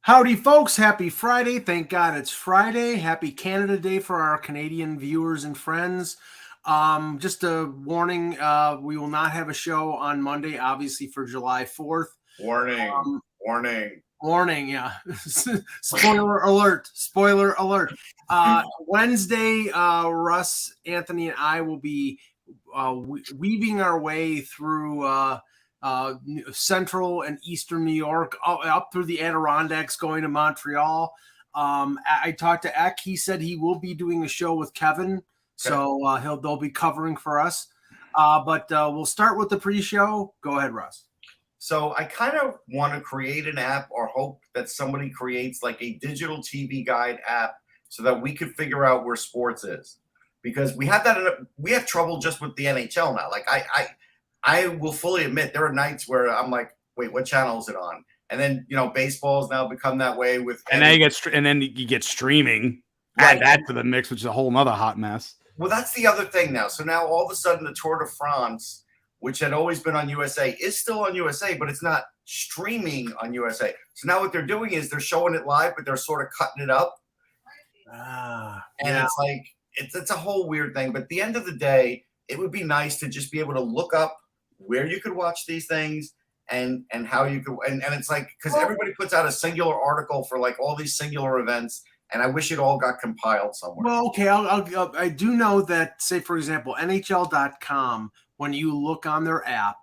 Howdy, folks. Happy Friday. Thank God it's Friday. Happy Canada Day for our Canadian viewers and friends. Just a warning, we will not have a show on Monday, obviously, for July 4th. Warning, yeah. Spoiler alert. Spoiler alert. Wednesday, Russ, Anthony, and I will be weaving our way through Central and Eastern New York, up through the Adirondacks, going to Montreal. I talked to Eck. He said he will be doing a show with Kevin, so they'll be covering for us. But we'll start with the pre-show. Go ahead, Russ. So I kind of want to create an app, or hope that somebody creates like a digital TV guide app so that we could figure out where sports is, because we have trouble just with the NHL now. Like I will fully admit there are nights where I'm like, wait, what channel is it on? And then, baseball's now become that way with. And then you get streaming. Right. Add that to the mix, which is a whole nother hot mess. Well, that's the other thing now. So now all of a sudden the Tour de France, which had always been on USA, is still on USA, but it's not streaming on USA. So now what they're doing is they're showing it live, but they're sort of cutting it up. It's like, it's a whole weird thing. But at the end of the day, it would be nice to just be able to look up where you could watch these things and how you could. And it's like, because everybody puts out a singular article for like all these singular events. And I wish it all got compiled somewhere. Well, okay. I do know that, say, for example, NHL.com, when you look on their app,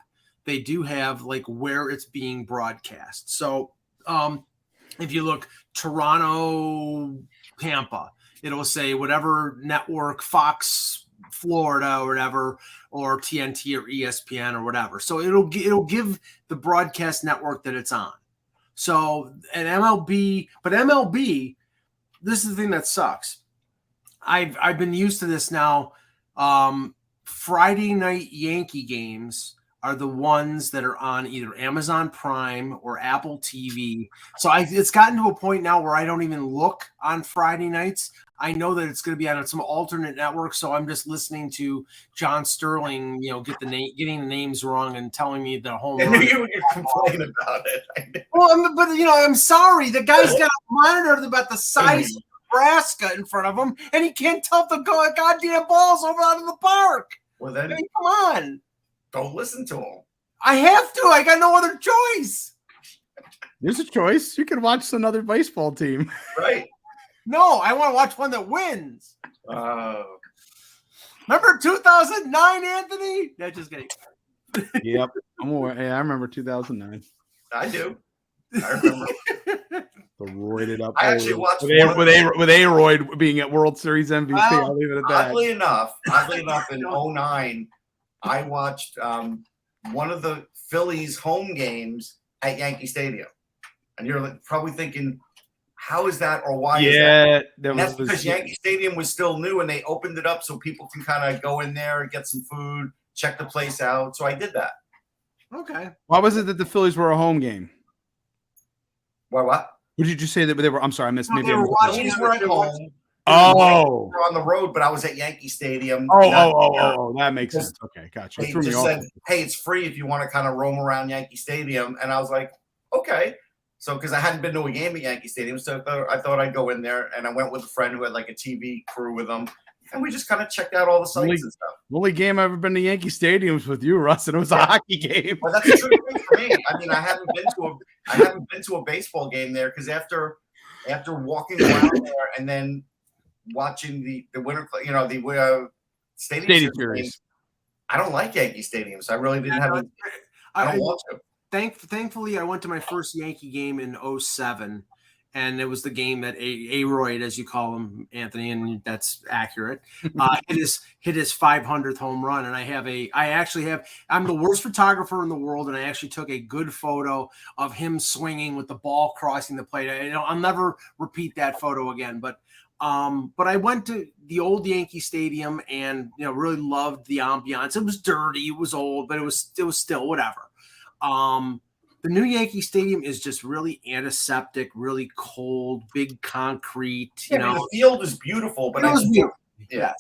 they do have like where it's being broadcast. So if you look Toronto, Tampa, it'll say whatever network, Fox, Florida or whatever, or TNT or ESPN or whatever. So it'll give the broadcast network that it's on. So an MLB, but MLB, this is the thing that sucks. I've been used to this now. Friday night Yankee games are the ones that are on either Amazon Prime or Apple TV. So it's gotten to a point now where I don't even look on Friday nights. I know that it's going to be on some alternate network, so I'm just listening to John Sterling, getting the names wrong and telling me the home run. I knew you were complaining about it. Well, I'm sorry. The guy's got a monitor about the size of Nebraska in front of him, and he can't tell if the goddamn ball's over out of the park. Well, then, come on. Don't listen to him. I have to. I got no other choice. There's a choice. You can watch another baseball team. Right. No, I want to watch one that wins. Remember 2009, Anthony? No, just kidding. Yep. I remember 2009. I do. I remember. The roided up. I actually watched with Aroyd being at World Series MVP. I'll leave it at that. Oddly enough, in 2009, I watched one of the Phillies home games at Yankee Stadium. And you're probably thinking, how is that, or why is that? That's because Yankee Stadium was still new and they opened it up so people can kind of go in there and get some food, check the place out. So I did that. Okay. Why was it that the Phillies were a home game? Why what? What did you say that they were? I'm sorry, I missed. Maybe the Phillies were at home. Oh, we were on the road, but I was at Yankee Stadium. Oh, that makes sense. Okay, gotcha. They just said, hey, it's free if you want to kind of roam around Yankee Stadium. And I was like, okay. So, because I hadn't been to a game at Yankee Stadium, so I thought I'd go in there, and I went with a friend who had like a TV crew with them, and we just kind of checked out all the sites and stuff. The only game I've ever been to Yankee Stadiums with you, Russ, and it was a hockey game. Well, that's a true thing for me. I mean, I haven't been to a baseball game there, because after walking around there and then watching the winter, the stadium series, I don't like Yankee Stadium, so I really didn't have it. I don't want to. Thankfully, I went to my first Yankee game in 2007, and it was the game that Aroyd, as you call him, Anthony, and that's accurate, hit his 500th home run. And I'm the worst photographer in the world, and I actually took a good photo of him swinging with the ball crossing the plate. I'll never repeat that photo again, but I went to the old Yankee Stadium and really loved the ambiance. It was dirty, it was old, but it was still whatever. The new Yankee Stadium is just really antiseptic, really cold, big concrete. The field is beautiful, but it was beautiful. Yes.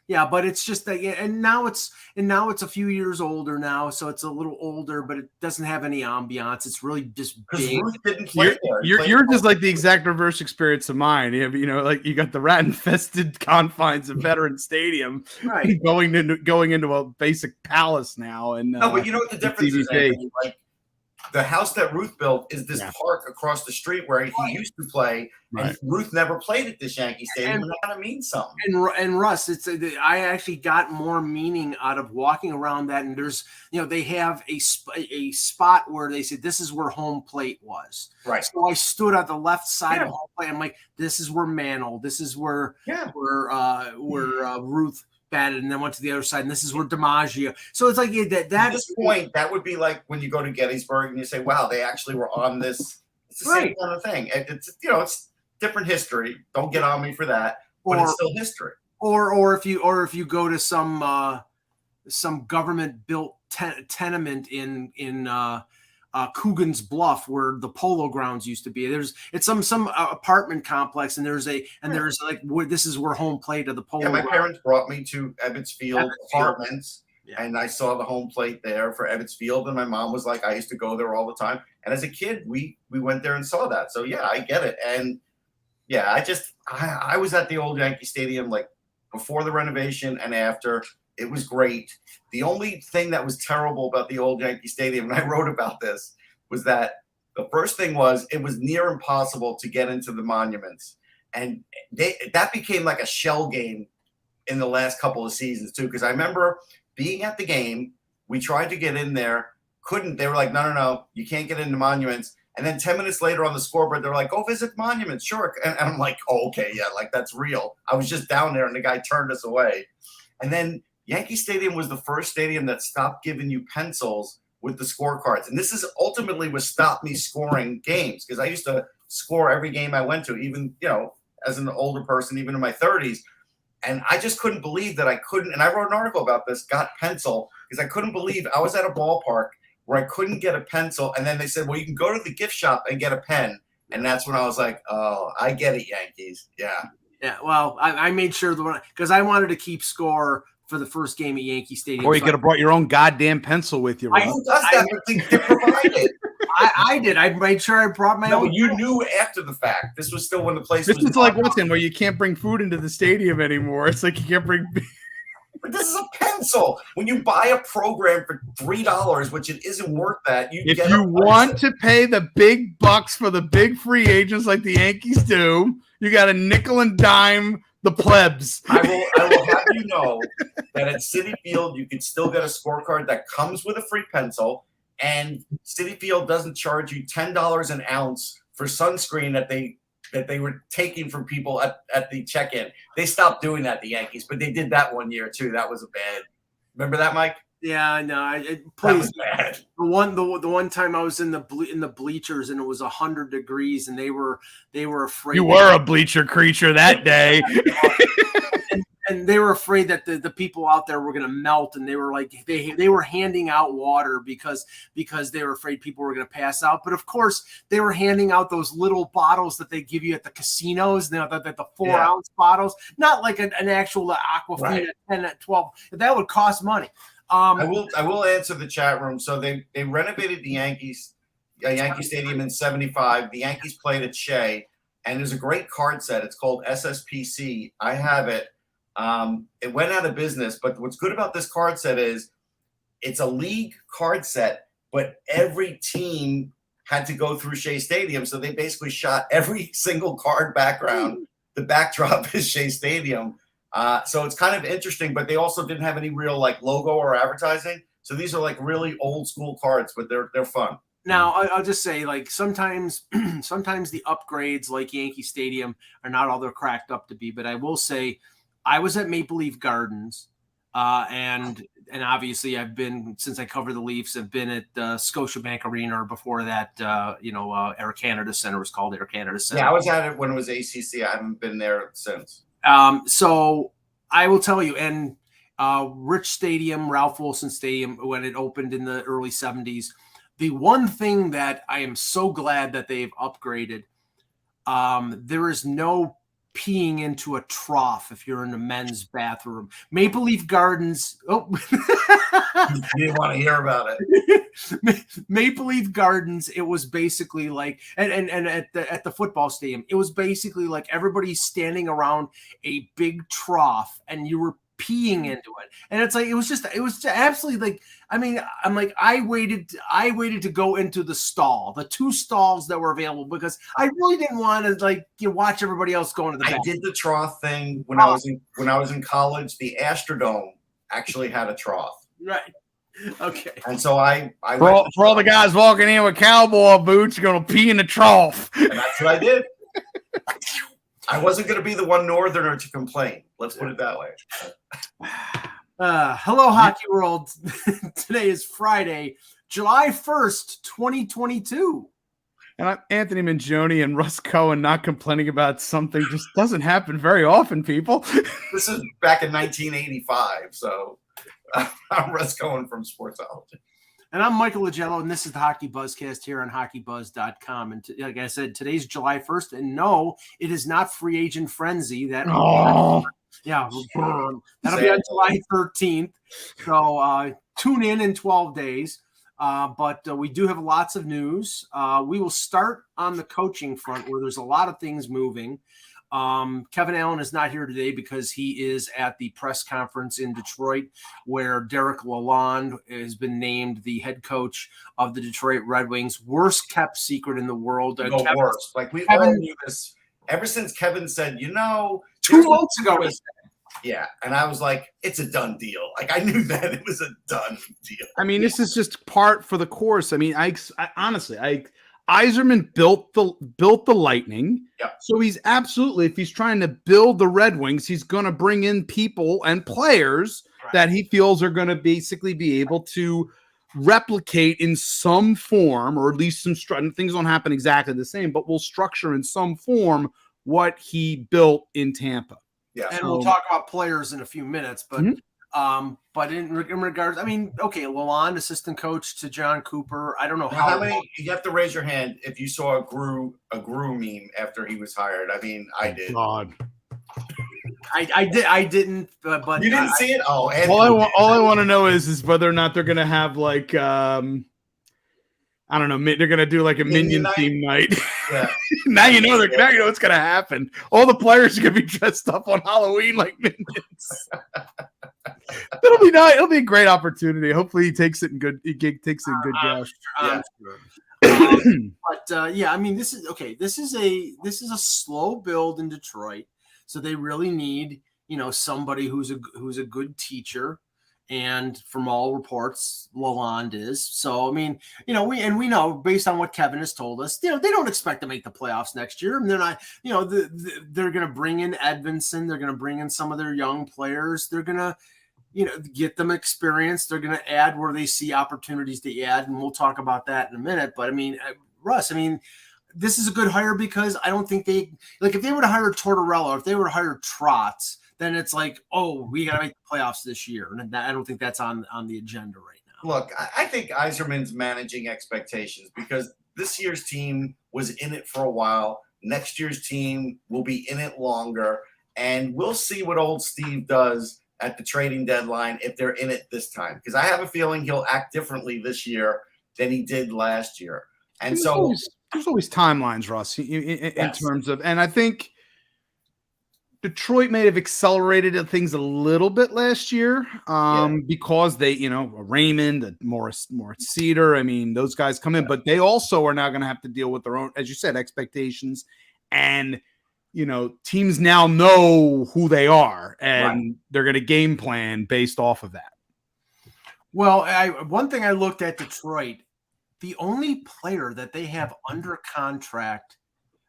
Yeah, but it's just that, yeah, and now it's a few years older now, so it's a little older, but it doesn't have any ambiance. It's really just Because big. Ruth didn't play there. You're just like the exact reverse experience of mine. You know, like you got the rat-infested confines of Veteran Stadium, Right. going into a basic palace now. And No, but you know what the difference is, TVP. Anthony? Like the house that Ruth built is this park across the street where he used to play, and Ruth never played at this Yankee Stadium, and that kind of means something. And Russ, I actually got more meaning out of walking around that, and there's, you know, they have a spot where they said this is where home plate was. Right. So I stood on the left side of home plate. I'm like, this is where Mantle, this is where Ruth batted, and then went to the other side, and this is where DiMaggio. So it's like that. At this point, that would be like when you go to Gettysburg and you say, "Wow, they actually were on this." It's the same kind of thing. It's it's different history. Don't get on me for that, but it's still history. Or if you go to some government built tenement in Coogan's Bluff, where the Polo Grounds used to be. It's some apartment complex, and there's like this is where home plate of the Polo. Yeah, my parents brought me to Ebbets Field Apartments, and I saw the home plate there for Ebbets Field, and my mom was like, I used to go there all the time. And as a kid, we went there and saw that. So yeah, I get it. And yeah, I was at the old Yankee Stadium like before the renovation and after. It was great. The only thing that was terrible about the old Yankee Stadium, and I wrote about this, was that the first thing was it was near impossible to get into the monuments. And that became like a shell game in the last couple of seasons too, because I remember being at the game. We tried to get in there, couldn't. They were like, no, you can't get into monuments. And then 10 minutes later on the scoreboard, they're like, go visit monuments, sure. And I'm like, oh, okay, yeah, like that's real. I was just down there, and the guy turned us away. And then Yankee Stadium was the first stadium that stopped giving you pencils with the scorecards. And this is ultimately what stopped me scoring games, because I used to score every game I went to, even, as an older person, even in my 30s. And I just couldn't believe that I couldn't. And I wrote an article about this, got pencil, because I couldn't believe I was at a ballpark where I couldn't get a pencil. And then they said, well, you can go to the gift shop and get a pen. And that's when I was like, oh, I get it, Yankees. Yeah. Yeah. Well, I made sure because I wanted to keep score for the first game at Yankee Stadium. Or you could have brought your own goddamn pencil with you. Who does that? They provided. I did. I made sure I brought my own. But you knew after the fact. This was still when the place was. This is like what's in where you can't bring food into the stadium anymore. It's like you can't bring. But this is a pencil. When you buy a program for $3, which it isn't worth that, if you want to pay the big bucks for the big free agents like the Yankees do, you got a nickel and dime the plebs. I will have you know that at Citi Field you can still get a scorecard that comes with a free pencil, and Citi Field doesn't charge you $10 an ounce for sunscreen that they were taking from people at the check-in. They stopped doing that, the Yankees, but they did that one year too. That was a bad. Remember that, Mike? Yeah, no. That was bad. The one time I was in the bleachers and it was 100 degrees and they were afraid. You were a bleacher creature that day. And they were afraid that the people out there were going to melt, and they were like they were handing out water because they were afraid people were going to pass out. But of course, they were handing out those little bottles that they give you at the casinos, the 4-ounce bottles, not like an actual Aquafina 10 at 12. That would cost money. I will answer the chat room. So they renovated the Yankee Stadium in '75. The Yankees played at Shea, and there's a great card set. It's called SSPC. I have it. It went out of business, but what's good about this card set is it's a league card set, but every team had to go through Shea Stadium. So they basically shot every single card background. The backdrop is Shea Stadium. So it's kind of interesting, but they also didn't have any real like logo or advertising. So these are like really old school cards, but they're fun. Now, I'll just say, like, sometimes the upgrades like Yankee Stadium are not all they're cracked up to be, but I will say, I was at Maple Leaf Gardens, and obviously I've been, since I cover the Leafs, I've been at Scotiabank Arena, or before that, Air Canada Center was called Air Canada Center. Yeah, I was at it when it was ACC. I haven't been there since. So I will tell you, and Rich Stadium, Ralph Wilson Stadium, when it opened in the early 70s, the one thing that I am so glad that they've upgraded, there is no peeing into a trough if you're in the men's bathroom. Maple Leaf Gardens. Oh, You didn't want to hear about it. Maple Leaf Gardens. It was basically like, and at the football stadium, it was basically like everybody's standing around a big trough, and you were peeing into it. And it's like, it was just absolutely like, I mean, I'm like, I waited to go into the two stalls that were available, because I really didn't want to like watch everybody else go into the bathroom. I did the trough thing when I was in college. The Astrodome actually had a trough. Right. Okay. And so I for all the guys walking in with cowboy boots, you're gonna pee in the trough. And that's what I did. I wasn't going to be the one Northerner to complain. Let's put it that way. Hello, Hockey World. Today is Friday, July 1st, 2022. And Anthony Mangione and Russ Cohen not complaining about something just doesn't happen very often, people. This is back in 1985, so I'm Russ Cohen from Sportsology. And I'm Michael Lagello, and this is the Hockey Buzzcast here on HockeyBuzz.com. And like I said, today's July 1st, and no, it is not free agent frenzy. That'll be on July 13th. So tune in 12 days. But we do have lots of news. We will start on the coaching front, where there's a lot of things moving. Kevin Allen is not here today because he is at the press conference in Detroit, where Derek Lalonde has been named the head coach of the Detroit Red Wings. Worst kept secret in the world. Worst. Like we all knew this ever since Kevin said, 2 months ago. Yeah, and I was like, it's a done deal. Like I knew that it was a done deal. I mean, this is just part for the course. I mean, I honestly, Yzerman built the Lightning. Yep. So he's absolutely, if he's trying to build the Red Wings, he's going to bring in people and players that he feels are going to basically be able to replicate in some form, or at least some things don't happen exactly the same, but will structure in some form what he built in Tampa. Yeah. And we'll talk about players in a few minutes, but but in regards, I mean, okay, Lalonde, assistant coach to John Cooper. I don't know how many. You have to raise your hand if you saw a Gru meme after he was hired. I mean, I did. God. I didn't. But you didn't see it. Oh, all I want to know is whether or not they're going to have like I don't know. They're going to do like a Minion theme night. Yeah. now you know what's going to happen. All the players are going to be dressed up on Halloween like Minions. It'll be nice. It'll be a great opportunity. Hopefully he takes it in good. He takes it in good job. But yeah, I mean, this is okay. This is a slow build in Detroit, so they really need somebody who's a good teacher. And from all reports, Lalonde is. So I mean, we know based on what Kevin has told us, they don't expect to make the playoffs next year. And they're not, they're going to bring in Edvinsson. They're going to bring in some of their young players. They're going to, get them experience. They're going to add where they see opportunities to add, and we'll talk about that in a minute. But I mean, Russ, this is a good hire because I don't think if they were to hire Tortorella, if they were to hire Trotz, then it's like, oh, we got to make the playoffs this year. And I don't think that's on the agenda right now. Look, I think Yzerman's managing expectations because this year's team was in it for a while. Next year's team will be in it longer. And we'll see what old Steve does at the trading deadline if they're in it this time. Because I have a feeling he'll act differently this year than he did last year. And there's always timelines, Russ, in terms of – and I think – Detroit may have accelerated things a little bit last year because they, Raymond, Morris Cedar, those guys come in, but they also are now going to have to deal with their own, as you said, expectations. And, teams now know who they are and they're going to game plan based off of that. Well, one thing I looked at Detroit, the only player that they have under contract,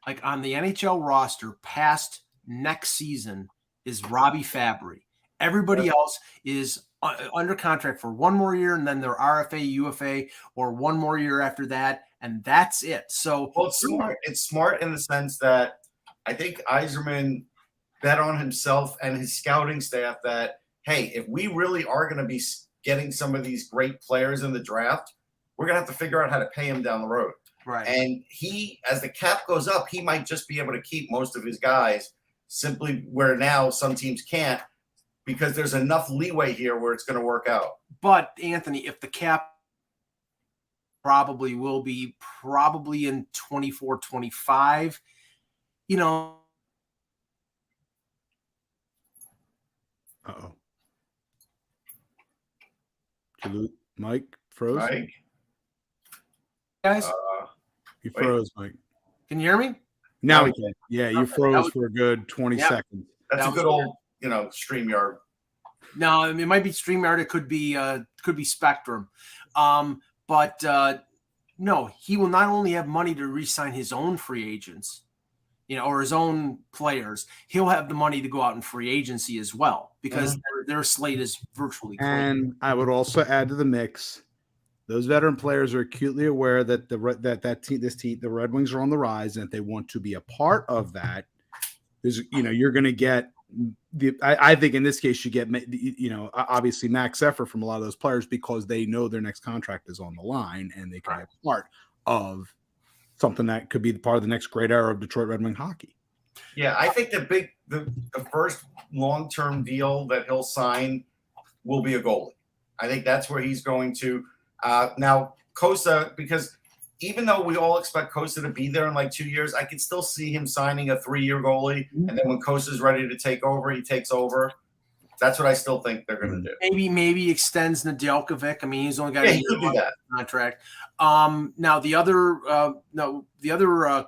like on the NHL roster past next season, is Robbie Fabry. Everybody else is under contract for one more year, and then they're RFA, UFA, or one more year after that, and that's it. So, it's smart. It's smart in the sense that I think Yzerman bet on himself and his scouting staff that, hey, if we really are going to be getting some of these great players in the draft, we're going to have to figure out how to pay them down the road. Right. And as the cap goes up, he might just be able to keep most of his guys simply where now some teams can't because there's enough leeway here where it's going to work out. But Anthony, if the cap probably will be in 24, 25, you know. Uh-oh. Mike froze? Mike? Guys? You froze, Mike. Can you hear me? Now we can. Yeah, you froze for a good 20 seconds. That's a good old, StreamYard. No, it might be StreamYard. It could be Spectrum. But no, he will not only have money to re-sign his own free agents, or his own players. He'll have the money to go out in free agency as well because their slate is virtually clean. And I would also add to the mix, those veteran players are acutely aware that the Red Wings are on the rise, and if they want to be a part of that, you're going to get I think in this case you get obviously max effort from a lot of those players because they know their next contract is on the line and they can be a part of something that could be part of the next great era of Detroit Red Wing hockey. Yeah, I think the first long-term deal that he'll sign will be a goalie. I think that's where he's going to. Now, Kosa, because even though we all expect Kosa to be there in like 2 years, I can still see him signing a 3-year goalie. And then when Kosa's ready to take over, he takes over. That's what I still think they're going to do. Maybe extends Nedeljkovic. I mean, he's only got he could do that contract. Now the other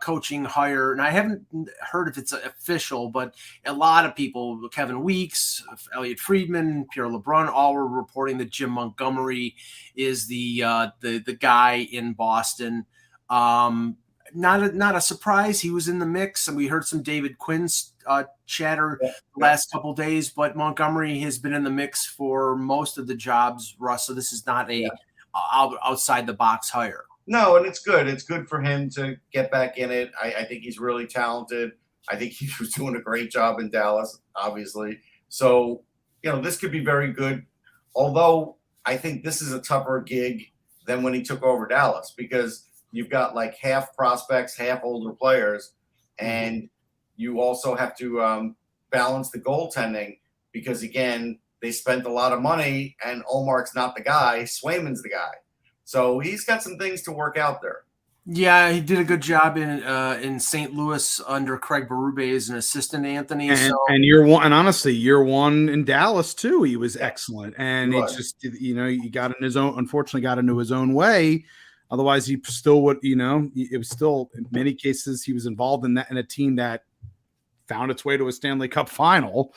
coaching hire, and I haven't heard if it's official, but a lot of people, Kevin Weeks, Elliot Friedman, Pierre LeBrun, all were reporting that Jim Montgomery is the guy in Boston. Not a surprise. He was in the mix, and we heard some David Quinn's chatter the last couple of days. But Montgomery has been in the mix for most of the jobs, Russ. So this is not a outside the box hire. No, and it's good. It's good for him to get back in it. I think he's really talented. I think he was doing a great job in Dallas, obviously. So this could be very good. Although I think this is a tougher gig than when he took over Dallas because you've got like half prospects, half older players, and you also have to balance the goaltending because, again, they spent a lot of money, and Olmark's not the guy. Swayman's the guy. So he's got some things to work out there. Yeah, he did a good job in St. Louis under Craig Berube as an assistant, Anthony. And year one, and honestly, year one in Dallas too, he was excellent. And it's just he got in his own. Unfortunately, got into his own way. Otherwise, he still would. It was still in many cases he was involved in a team that found its way to a Stanley Cup final,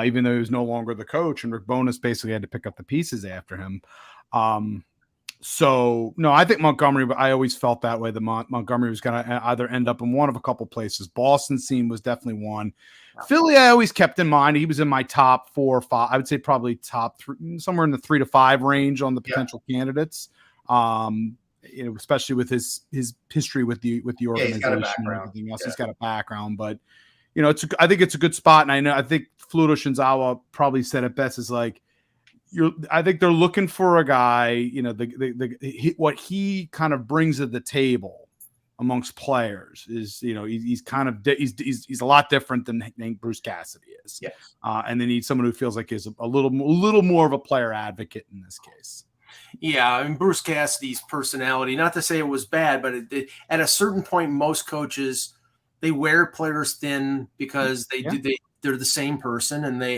even though he was no longer the coach. And Rick Bowness basically had to pick up the pieces after him. So, no, I think Montgomery, but I always felt that way. Montgomery was going to either end up in one of a couple places. Boston scene was definitely one. Yeah. Philly, I always kept in mind. He was in my top 4 or 5. I would say probably top 3, somewhere in the 3 to 5 range on the potential candidates. Especially with his history with the organization and everything else. Yeah. He's got a background, but I think it's a good spot. And I think Fluto Shinzawa probably said it best is like, I think they're looking for a guy, what he kind of brings to the table amongst players is, he's a lot different than Bruce Cassidy is. Yes. And they need someone who feels like is a little more of a player advocate in this case. Yeah, I mean, Bruce Cassidy's personality, not to say it was bad, but at a certain point, most coaches, they wear players thin because they're the same person, and they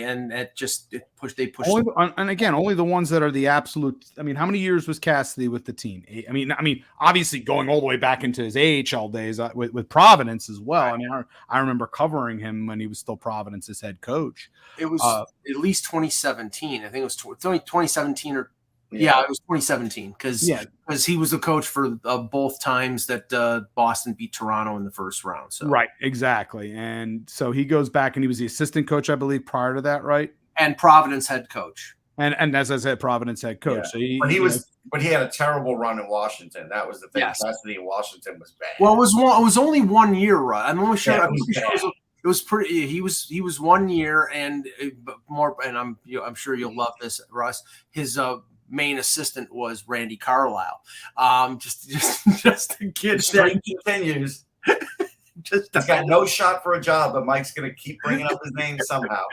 push. Only the ones that are the absolute. I mean, how many years was Cassidy with the team? I mean, obviously going all the way back into his AHL days with Providence as well. I mean, I remember covering him when he was still Providence's head coach. It was at least 2017. I think it was only 2017 or. Yeah, it was 2017 because he was the coach for both times that Boston beat Toronto in the first round. So right, exactly. And so he goes back and he was the assistant coach, I believe, prior to that, right? And Providence head coach. And as I said, Providence head coach. Yeah. So but he had a terrible run in Washington. That was the thing. Yes. Cassidy in Washington was bad. Well, it was only 1 year, right? I'm almost sure. It was pretty. He was 1 year and more. And I'm sure you'll love this, Russ. His main assistant was Randy Carlisle. Just a kid that continues. Just He's got no shot for a job, but Mike's going to keep bringing up his name somehow.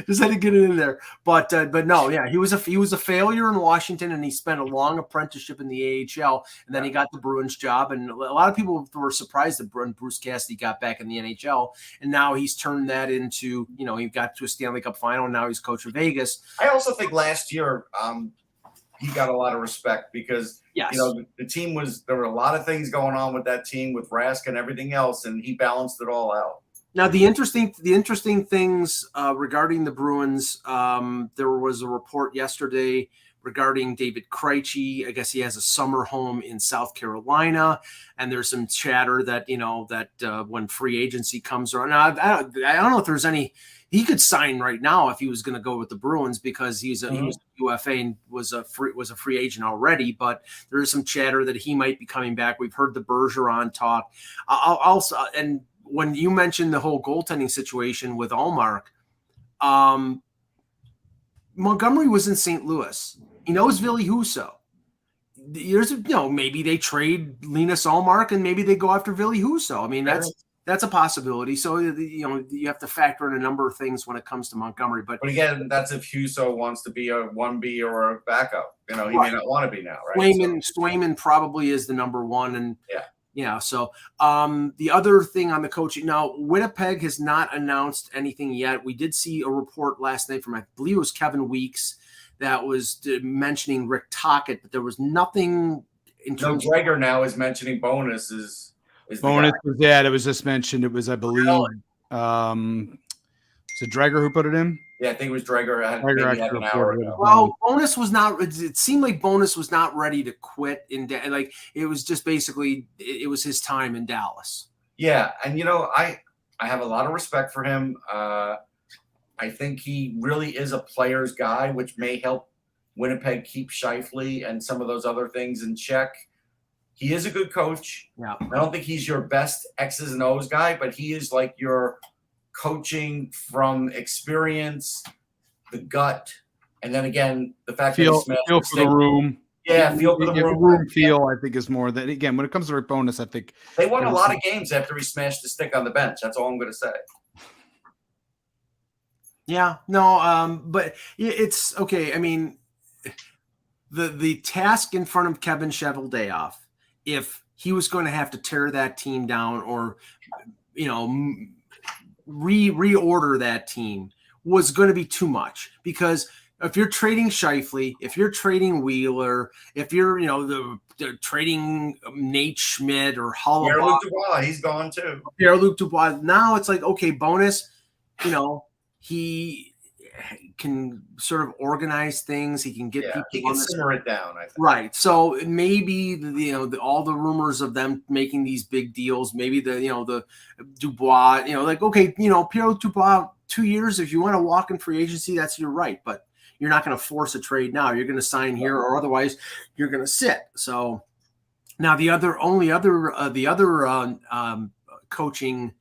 Just had to get it in there, but no, yeah, he was a failure in Washington, and he spent a long apprenticeship in the AHL, and then he got the Bruins job, and a lot of people were surprised that Bruce Cassidy got back in the NHL, and now he's turned that into, he got to a Stanley Cup final, and now he's coach of Vegas. I also think last year he got a lot of respect because yes. The team there were a lot of things going on with that team with Rask and everything else, and he balanced it all out. Now, the interesting things regarding the Bruins, there was a report yesterday regarding David Krejci. I guess he has a summer home in South Carolina, and there's some chatter that when free agency comes around. Now, I don't know if there's any. He could sign right now if he was going to go with the Bruins because he was a UFA and was a free agent already. But there is some chatter that he might be coming back. We've heard the Bergeron talk. And when you mentioned the whole goaltending situation with Ullmark, Montgomery was in St. Louis. He knows Ville Husso. Maybe they trade Linus Ullmark and maybe they go after Ville Husso. I mean, that's a possibility. So, you have to factor in a number of things when it comes to Montgomery. But again, that's if Husso wants to be a 1B or a backup. He may not want to be now, right? Swayman probably is the number one. And so the other thing on the coaching, now Winnipeg has not announced anything yet. We did see a report last night from, I believe it was Kevin Weeks, that was mentioning Rick Tocchet, but there was nothing in terms of. Dreger now is mentioning Bonus is Bonus was it was just mentioned. It was, I believe, was it Dreger who put it in? Yeah, I think it was Dreger. Maybe had an hour ago. Well, Bonus was not. It seemed like Bonus was not ready to quit it was just basically it was his time in Dallas. Yeah, and I have a lot of respect for him. I think he really is a player's guy, which may help Winnipeg keep Scheifele and some of those other things in check. He is a good coach. Yeah, I don't think he's your best X's and O's guy, but he is like your coaching from experience, the gut, and then again the fact feel that for the room. Yeah, feel for the room. Feel, I think, is more than, again, when it comes to Rick Bonus, I think they won a lot of games after he smashed the stick on the bench. That's all I'm going to say. Yeah, no, but it's okay. I mean, the task in front of Kevin Cheveldayoff, if he was going to have to tear that team down or, reorder that team, was going to be too much, because if you're trading Scheifele, if you're trading Wheeler, if you're the trading Nate Schmidt or Hollabaugh, Pierre-Luc Dubois, he's gone too. Pierre-Luc Dubois. Now it's like, okay, Bonus, he can sort of organize things. He can get people. He can simmer it down, I think. Right. So maybe all the rumors of them making these big deals, maybe the Dubois, okay, Pierre-Luc Dubois, 2 years, if you want to walk in free agency, that's your right, but you're not going to force a trade now. You're going to sign here, or otherwise you're going to sit. So now the other coaching.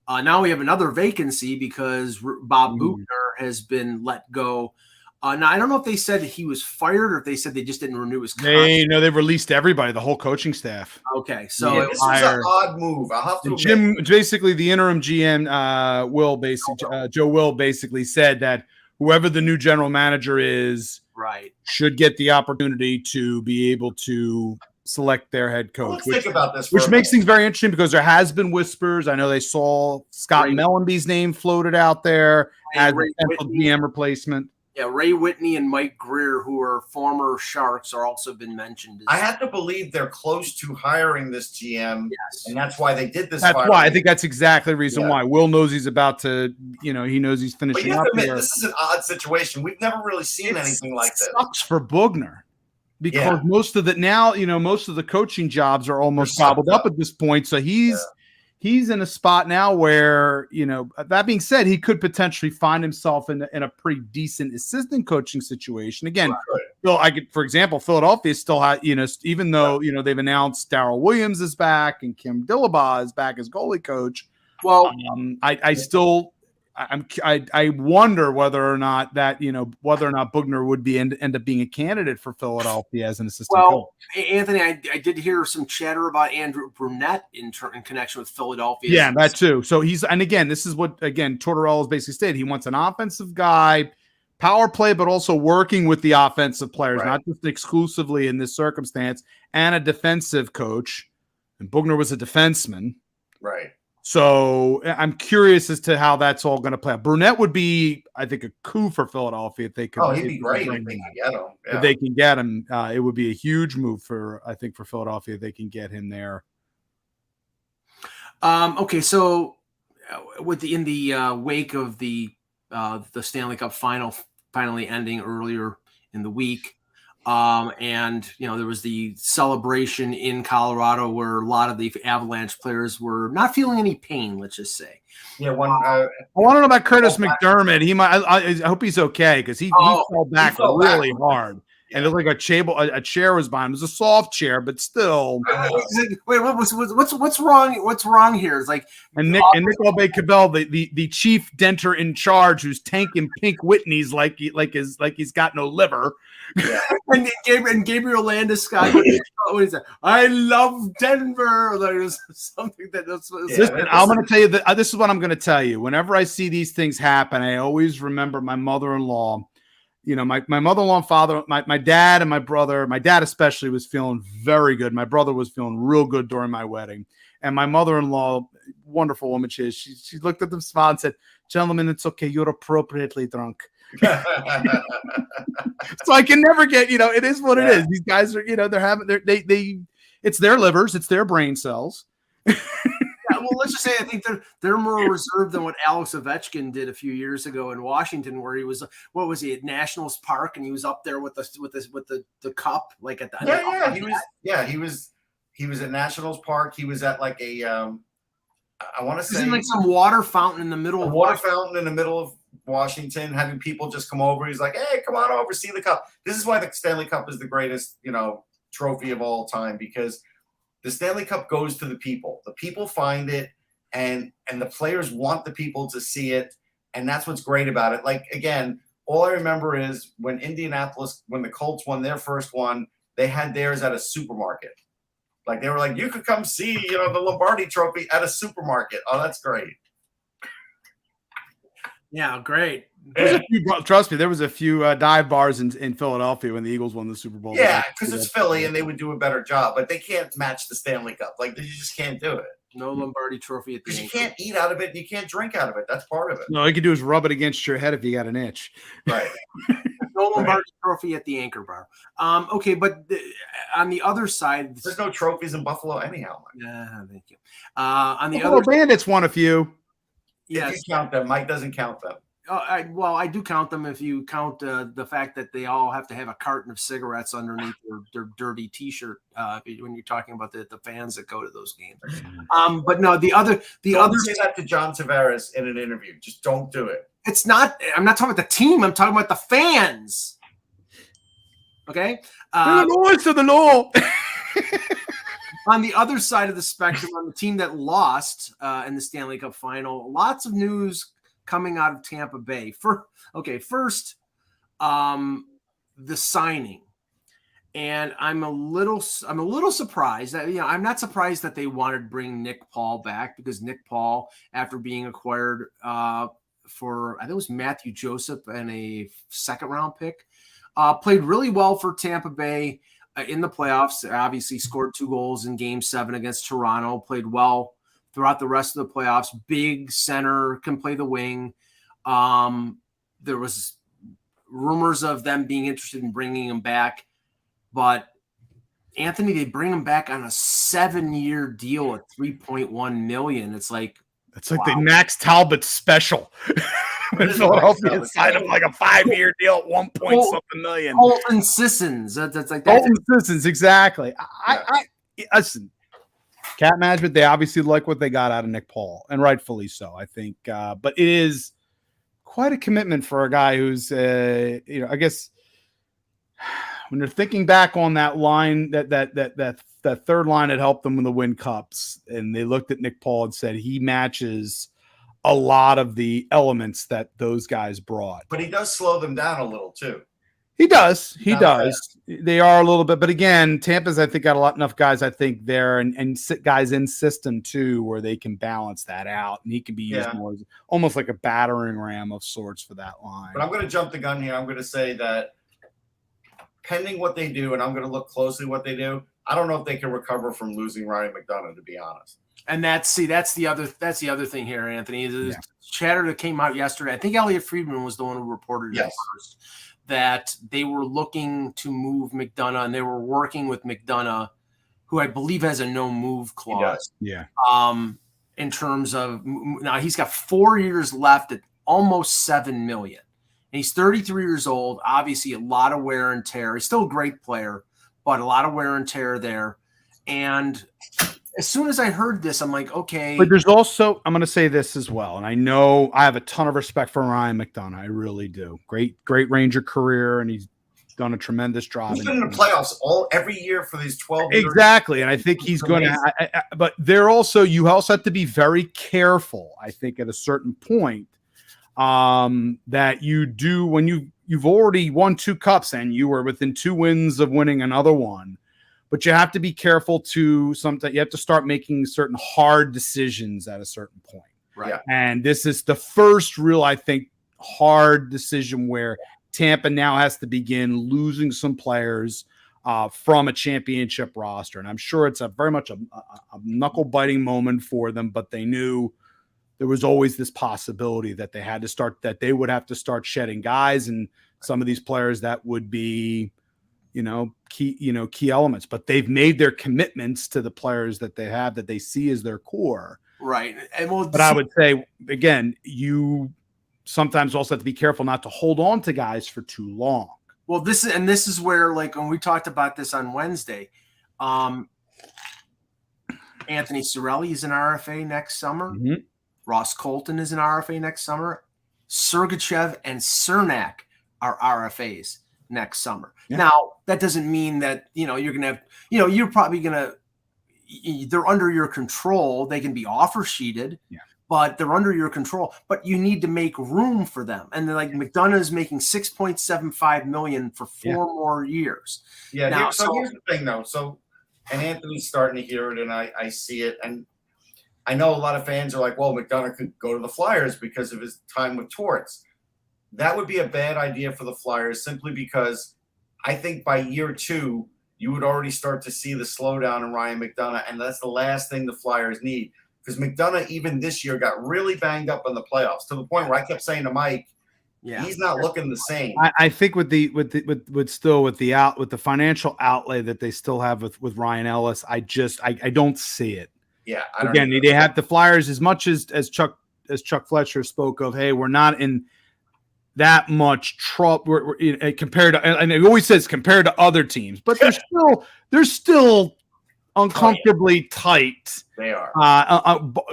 Now we have another vacancy because Bob Buchner has been let go. Now, I don't know if they said he was fired or if they said they just didn't renew his contract. They've released everybody, the whole coaching staff. Okay, so this was an odd move. I'll have to Jim, basically, the interim GM, Joe Will basically said that whoever the new general manager is, should get the opportunity to be able to select their head coach. Let's think about this, which makes things very interesting because there has been whispers. I know they saw Scott Mellenby's name floated out there as a potential GM replacement. Yeah, Ray Whitney and Mike Greer, who are former Sharks, are also been mentioned. I have to believe they're close to hiring this GM, and that's why they did this. That's why I think that's exactly the reason why. Will knows he's about to, he knows he's finishing up there. This is an odd situation. We've never really seen anything like this. Sucks for Bugner. Because most of the coaching jobs are almost gobbled up at this point. So he's in a spot now where, that being said, he could potentially find himself in a pretty decent assistant coaching situation. Again, for example, Philadelphia still has, even though, they've announced Darrell Williams is back and Kim Dillabaugh is back as goalie coach. Well, I still, I wonder whether or not Bugner would end up being a candidate for Philadelphia as an assistant coach. Anthony, I did hear some chatter about Andrew Brunette in connection with Philadelphia. Yeah, that too. So this is what Tortorella has basically stated. He wants an offensive guy, power play, but also working with the offensive players, Right. not just exclusively in this circumstance, and a defensive coach. And Bugner was a defenseman. Right. So I'm curious as to how that's all going to play out. Brunette would be, I think, a coup for Philadelphia if they could. Oh, he'd be great if they could get him. Yeah. If they can get him, it would be a huge move for Philadelphia if they can get him there. Okay, so in the wake of the Stanley Cup finally ending earlier in the week, and there was the celebration in Colorado where a lot of the Avalanche players were not feeling any pain. Let's just say. Yeah. I want to know about Curtis McDermott. He might. I hope he's okay because he fell back really hard. And it looked like a chair was behind him. It was a soft chair, but still. Wait, what's wrong? What's wrong here? It's like Nick Aubé-Cabell, the chief denter in charge, who's tanking Pink Whitney's like he's got no liver. Yeah. and Gabriel Landeskog, what is that? I love Denver. There's something that. Listen, I'm going to tell you that this is what I'm going to tell you. Whenever I see these things happen, I always remember my mother-in-law. My mother-in-law and father, my dad and my brother, my dad especially was feeling very good. My brother was feeling real good during my wedding. And my mother-in-law, wonderful woman she is, she looked at them, smiled and said, "Gentlemen, it's okay. You're appropriately drunk." So I can never get, it is what it is. These guys are, it's their livers, it's their brain cells. Well, let's just say I think they're more reserved than what Alex Ovechkin did a few years ago in Washington, where he was at Nationals Park and he was up there with the cup, like at the he was at Nationals Park. He was at like a I want to say like some water fountain in the middle of Washington, having people just come over. He's like, "Hey, come on over, see the cup." This is why the Stanley Cup is the greatest trophy of all time, because the Stanley Cup goes to the people. The people find it, and the players want the people to see it, and that's what's great about it. Like, again, all I remember is when the Colts won their first one, they had theirs at a supermarket. Like, they were like, you could come see, the Lombardi Trophy at a supermarket. Oh, that's great. Yeah, great. Trust me, there was a few dive bars in Philadelphia when the Eagles won the Super Bowl. Yeah, because it's Philly and they would do a better job, but they can't match the Stanley Cup. Like, you just can't do it. No Lombardi Trophy at the because you can't eat out of it and you can't drink out of it. That's part of it. No, all you can do is rub it against your head if you got an itch. Right. No Lombardi Trophy at the Anchor Bar. Okay, but on the other side, there's no trophies in Buffalo anyhow. Yeah, thank you. On the other Bandits won a few. Yes, if you count them. Mike doesn't count them. I do count them if you count the fact that they all have to have a carton of cigarettes underneath their dirty T-shirt when you're talking about the fans that go to those games. But no, the other say that to John Tavares in an interview. Just don't do it. It's not. I'm not talking about the team. I'm talking about the fans. Okay. The noise to the law. On the other side of the spectrum, on the team that lost in the Stanley Cup final, lots of news coming out of Tampa Bay. First, the signing, and I'm a little surprised that I'm not surprised that they wanted to bring Nick Paul back, because Nick Paul, after being acquired for I think it was Matthew Joseph and a second round pick, played really well for Tampa Bay in the playoffs. Obviously, scored 2 goals in Game 7 against Toronto. Played well throughout the rest of the playoffs. Big center, can play the wing. There was rumors of them being interested in bringing him back, but Anthony, they bring him back on a 7-year deal at $3.1 million. It's like the Max Talbot special. When Philadelphia signed him like a 5-year deal at 1 point something million. Colton Sissons. That's like Colton Sissons, exactly. I listen. Cap management, they obviously like what they got out of Nick Paul, and rightfully so, I think. But it is quite a commitment for a guy who's, I guess, when you're thinking back on that line, that third line that helped them with the win cups, and they looked at Nick Paul and said he matches a lot of the elements that those guys brought. But he does slow them down a little too. He does. He Not does. They are a little bit, but again, Tampa's, I think, got enough guys, I think, there and guys in system too, where they can balance that out, and he can be used more as almost like a battering ram of sorts for that line. But I'm going to jump the gun here. I'm going to say that pending what they do, and I'm going to look closely what they do, I don't know if they can recover from losing Ryan McDonagh, to be honest. And that's the other thing here, Anthony. Is chatter that came out yesterday. I think Elliot Friedman was the one who reported it first, that they were looking to move McDonagh, and they were working with McDonagh, who I believe has a no move clause. Yeah. In terms of now, he's got 4 years left at almost $7 million. And he's 33 years old. Obviously, a lot of wear and tear. He's still a great player, but a lot of wear and tear there. And as soon as I heard this, I'm like, okay. But there's also, I'm going to say this as well. And I know I have a ton of respect for Ryan McDonagh. I really do. Great Ranger career. And he's done a tremendous job. He's been in the playoffs every year for these 12 years. Exactly. And I think he's going to, but you also have to be very careful, I think, at a certain point that you do when you've already won 2 cups and you were within 2 wins of winning another one. But you have to be careful you have to start making certain hard decisions at a certain point. Right. Yeah. And this is the first real, I think, hard decision where Tampa now has to begin losing some players from a championship roster. And I'm sure it's very much a knuckle biting moment for them, but they knew there was always this possibility that they would have to start shedding guys and some of these players that would be, key elements, but they've made their commitments to the players that they have that they see as their core. Right. But I would say, again, you sometimes also have to be careful not to hold on to guys for too long. Well, this is where, like, when we talked about this on Wednesday, Anthony Cirelli is an RFA next summer. Mm-hmm. Ross Colton is an RFA next summer. Sergachev and Cernak are RFAs next summer. Yeah. Now, that doesn't mean that, you're going to have, you're probably going to, they're under your control. They can be offer sheeted, but they're under your control, but you need to make room for them. And then, like, McDonagh is making $6.75 million for 4 more years. Yeah. Now, here's the thing though. And Anthony's starting to hear it and I see it. And I know a lot of fans are like, well, McDonagh could go to the Flyers because of his time with Torts. That would be a bad idea for the Flyers simply because I think by year 2, you would already start to see the slowdown in Ryan McDonagh, and that's the last thing the Flyers need. Because McDonagh, even this year, got really banged up in the playoffs to the point where I kept saying to Mike, he's not looking the same. I think with the financial outlay that they still have with Ryan Ellis, I don't see it. Yeah. They have the Flyers as much as Chuck Fletcher spoke of. Hey, we're not in that much trouble we're compared to, and it always says compared to other teams, but they're still uncomfortably tight. They are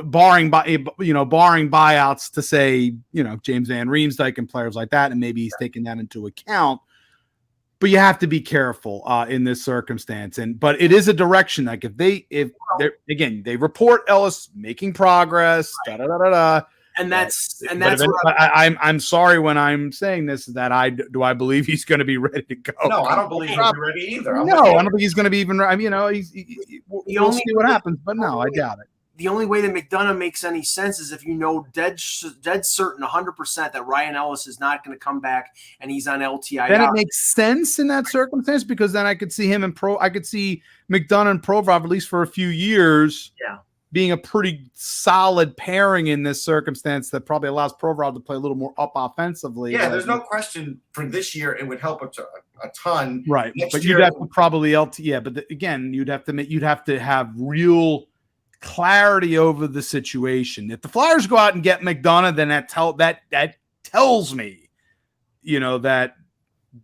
barring buyouts to say, James Van Riemsdyk and players like that, and maybe he's taking that into account. But you have to be careful in this circumstance, but it is a direction. Like if they report Ellis making progress, And that's I'm sorry when I'm saying this that I believe he's going to be ready to go. No, I don't believe he'll be ready either. I don't think he's going to be even. We'll see what happens, but no, I doubt it. The only way that McDonagh makes any sense is if you know dead certain 100% that Ryan Ellis is not going to come back and he's on LTIR. Then it makes sense in that circumstance because then I could see him I could see McDonagh and Provorov at least for a few years. Yeah. Being a pretty solid pairing in this circumstance that probably allows Provorov to play a little more up offensively. Yeah, there's no question for this year it would help a ton. Right, but you'd have to probably again, you'd have to have real clarity over the situation. If the Flyers go out and get McDonagh, then that tells me, that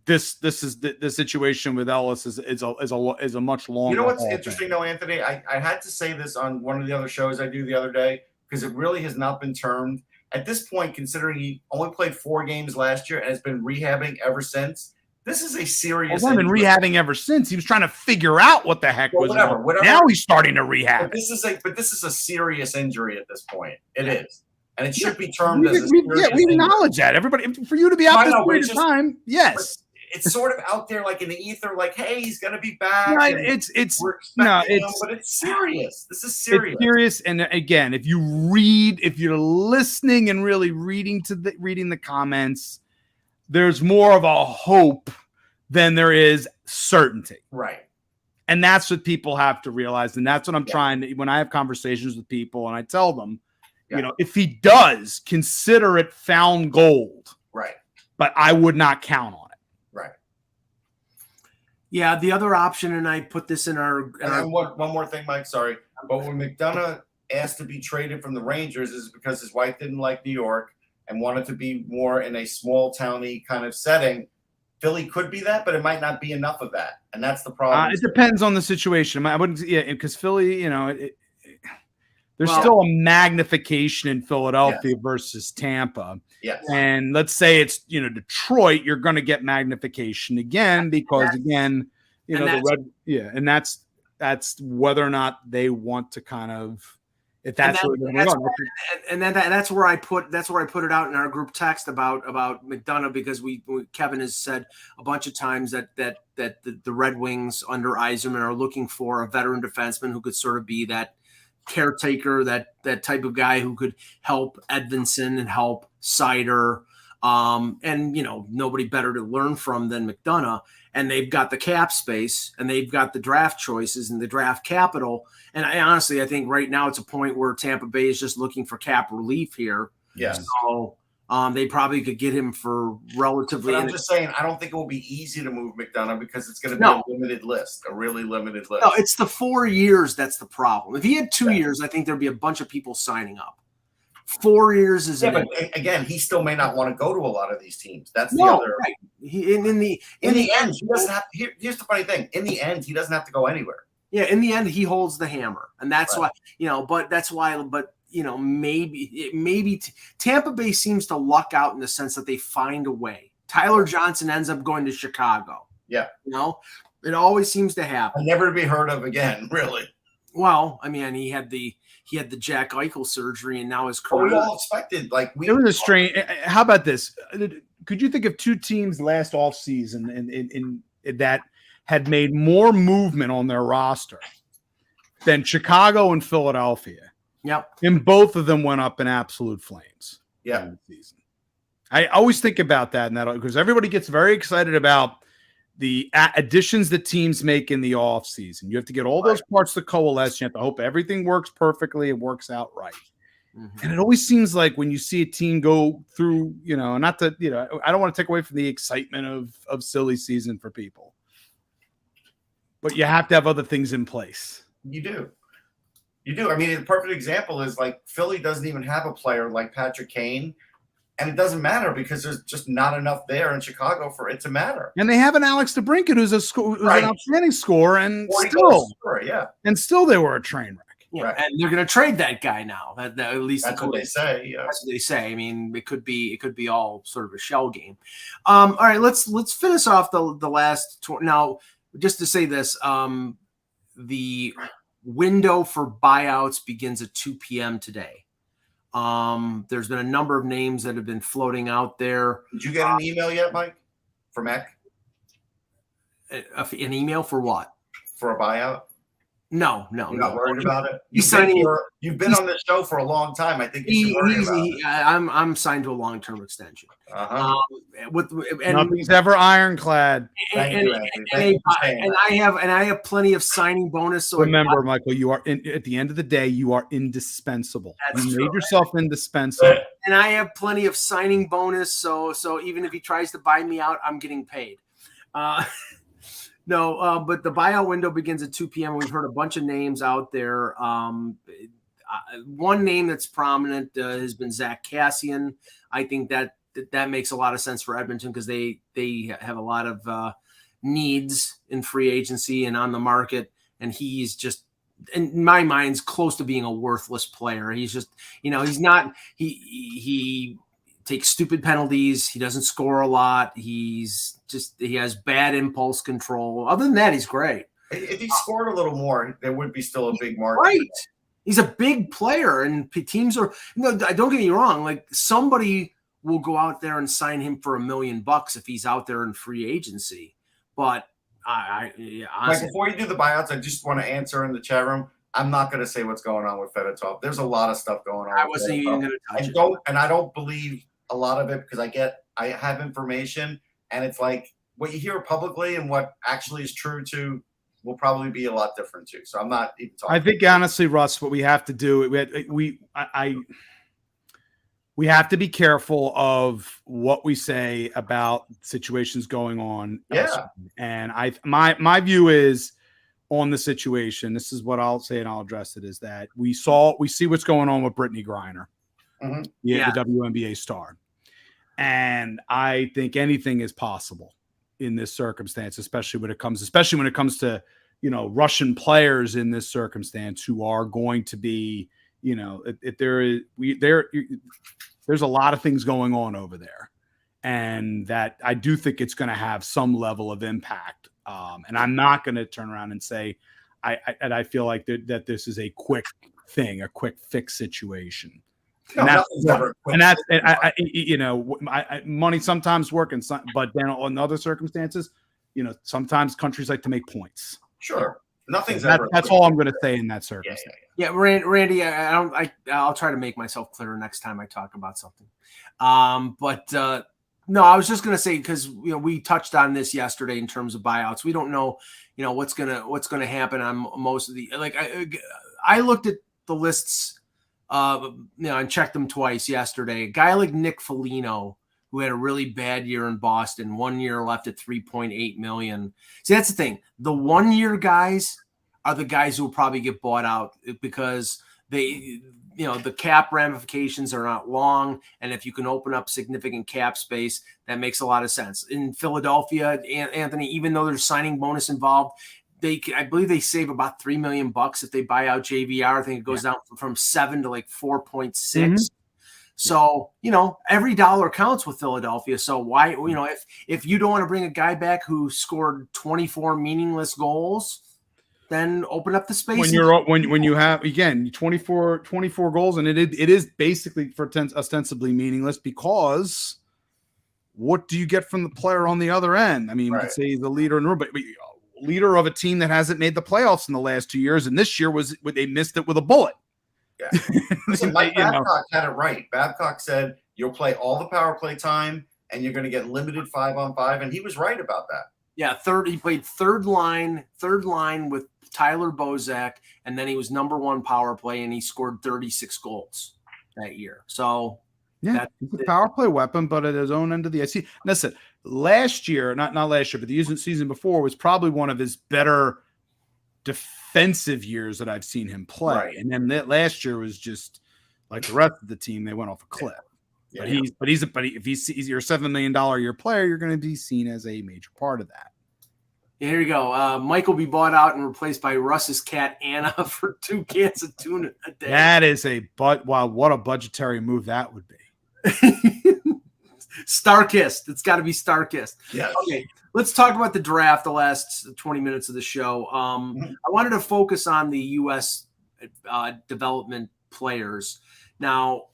this is the situation with Ellis is a much longer. You know what's interesting though, Anthony? I had to say this on one of the other shows I do the other day because it really has not been termed at this point. Considering he only played 4 games last year and has been rehabbing ever since. This is a serious. He's been rehabbing ever since. He was trying to figure out what the heck was. Whatever. Now he's starting to rehab. But this is a serious injury at this point. It is. and it should be termed as a we serious acknowledge that. Everybody, for you to be out this period of time, yes. It's sort of out there like in the ether, like, hey, he's gonna be back. No, we're expecting him, but it's serious. This is serious. It's serious. And again, if you're listening and really reading the comments, there's more of a hope than there is certainty. Right. And that's what people have to realize. And that's what I'm trying to, when I have conversations with people and I tell them, if he does, consider it found gold. Right. But I would not count on it. Right. Yeah. The other option, and I put this in our. One more thing, Mike. Sorry. But when McDonough asked to be traded from the Rangers is because his wife didn't like New York and wanted to be more in a small towny kind of setting. Philly could be that, but it might not be enough of that, and that's the problem. It depends on the situation. I wouldn't, because Philly, there's still a magnification in Philadelphia versus Tampa. Yes, and let's say it's Detroit, you're going to get magnification again because and that's whether or not they want to kind of. That's where I put it out in our group text about McDonough, because Kevin has said a bunch of times that the Red Wings under Yzerman are looking for a veteran defenseman who could sort of be that caretaker, that type of guy who could help Edvinsson and help Seider, and nobody better to learn from than McDonough. And they've got the cap space and they've got the draft choices and the draft capital. And I think right now it's a point where Tampa Bay is just looking for cap relief here. Yes. So they probably could get him for relatively. But I'm just saying, I don't think it will be easy to move McDonough because it's going to be a limited list, a really limited list. No, it's the 4 years that's the problem. If he had 2 years, I think there'd be a bunch of people signing up. 4 years is but again, he still may not want to go to a lot of these teams. That's the other. Right. In the end, he doesn't have. Here's the funny thing: in the end, he doesn't have to go anywhere. Yeah, in the end, he holds the hammer, and that's why But that's why. But maybe Tampa Bay seems to luck out in the sense that they find a way. Tyler Johnson ends up going to Chicago. Yeah, it always seems to happen. Never to be heard of again, really. Well, I mean, he had the Jack Eichel surgery, and now his career. We all expected, it was a strange. How about this? Could you think of two teams last offseason in that had made more movement on their roster than Chicago and Philadelphia? Yep. And both of them went up in absolute flames. Yeah. Season. I always think about that, and that because everybody gets very excited about the additions that teams make in the offseason. You have to get all those parts to coalesce. You have to hope everything works perfectly and works out right. Mm-hmm. And it always seems like when you see a team go through, not to, I don't want to take away from the excitement of silly season for people, but you have to have other things in place. You do. I mean, the perfect example is like Philly doesn't even have a player like Patrick Kane. And it doesn't matter because there's just not enough there in Chicago for it to matter. And they have an Alex DeBrincat who's an outstanding scorer, and still they were a train wreck. Yeah, right. And they're going to trade that guy now. At least that's what they say. Yeah, that's what they say. I mean, it could be all sort of a shell game. All right, let's finish off the last now. Just to say this, the window for buyouts begins at 2 p.m. today. There's been a number of names that have been floating out there. Did you get an email yet, Mike, from Eck? An email for what? For a buyout? No. You're not worried about it? You've been on this show for a long time. I think you should worry about it. I'm signed to a long-term extension. Nothing's ever ironclad. And I have plenty of signing bonus. So remember, Michael, you are at the end of the day, you are indispensable. You made yourself indispensable. And I have plenty of signing bonus. So even if he tries to buy me out, I'm getting paid. No, but the buyout window begins at 2 p.m. We've heard a bunch of names out there. One name that's prominent has been Zach Cassian. I think that makes a lot of sense for Edmonton because they have a lot of needs in free agency and on the market. And he's just, in my mind, close to being a worthless player. He's just, he's not, he takes stupid penalties. He doesn't score a lot. He has bad impulse control. Other than that, he's great. If he scored a little more, there would be still a big market. Right. He's a big player, and teams are. No, don't get me wrong. Like somebody will go out there and sign him for $1 million if he's out there in free agency. But honestly, Mike, before you do the buyouts, I just want to answer in the chat room. I'm not going to say what's going on with Fedotov. There's a lot of stuff going on. I wasn't even going to touch it. And I don't believe a lot of it because I have information, and it's like what you hear publicly and what actually is true too will probably be a lot different too. So I'm not even talking. I think honestly, Russ, what we have to do, we have to be careful of what we say about situations going on. Yeah. And my view is on the situation. This is what I'll say, and I'll address it. Is that we see what's going on with Brittany Griner, the WNBA star, and I think anything is possible in this circumstance, especially when it comes to Russian players in this circumstance who are going to be, there's a lot of things going on over there, and that I do think it's going to have some level of impact. And I'm not going to turn around and say I feel like that this is a quick thing, a quick fix situation. Money sometimes works, but then on other circumstances, sometimes countries like to make points. Sure, that's all I'm going to say in that circumstance. Yeah, Randy, I'll try to make myself clearer next time I talk about something. No, I was just going to say, because we touched on this yesterday in terms of buyouts. We don't know, what's gonna happen on most of the. Like I looked at the lists, and checked them twice yesterday. A guy like Nick Foligno, who had a really bad year in Boston, 1 year left at $3.8 million. See, that's the thing. The 1 year guys are the guys who will probably get bought out because they, the cap ramifications are not long. And if you can open up significant cap space, that makes a lot of sense. In Philadelphia, Anthony, even though there's signing bonus involved, I believe they save about $3 million if they buy out JVR. I think it goes down from 7 to like 4.6. Mm-hmm. So, every dollar counts with Philadelphia. So why, if you don't want to bring a guy back who scored 24 meaningless goals, then open up the space. When you have, again, 24 goals, and it is basically ostensibly meaningless because what do you get from the player on the other end? I mean, you could say he's the leader in the room, but leader of a team that hasn't made the playoffs in the last 2 years, and this year they missed it with a bullet. Yeah. Listen, Mike Babcock had it right. Babcock said you'll play all the power play time and you're going to get limited 5-on-5, and he was right about that. Yeah, he played third line with Tyler Bozak, and then he was number 1 power play, and he scored 36 goals that year. So yeah, he's a power play weapon, but at his own end of the ice. Listen, last year, not last year, but the season before was probably one of his better defensive years that I've seen him play. Right. And then that last year was just like the rest of the team; they went off a cliff. Yeah. But if he's your $7 million a year player, you're going to be seen as a major part of that. Yeah, here you go. Mike will be bought out and replaced by Russ's cat Anna for 2 cans of tuna a day. That is wow, what a budgetary move that would be. Starkist. It's got to be Starkist. Yeah. Okay. Let's talk about the draft. The last 20 minutes of the show. I wanted to focus on the U.S. Development players. Now,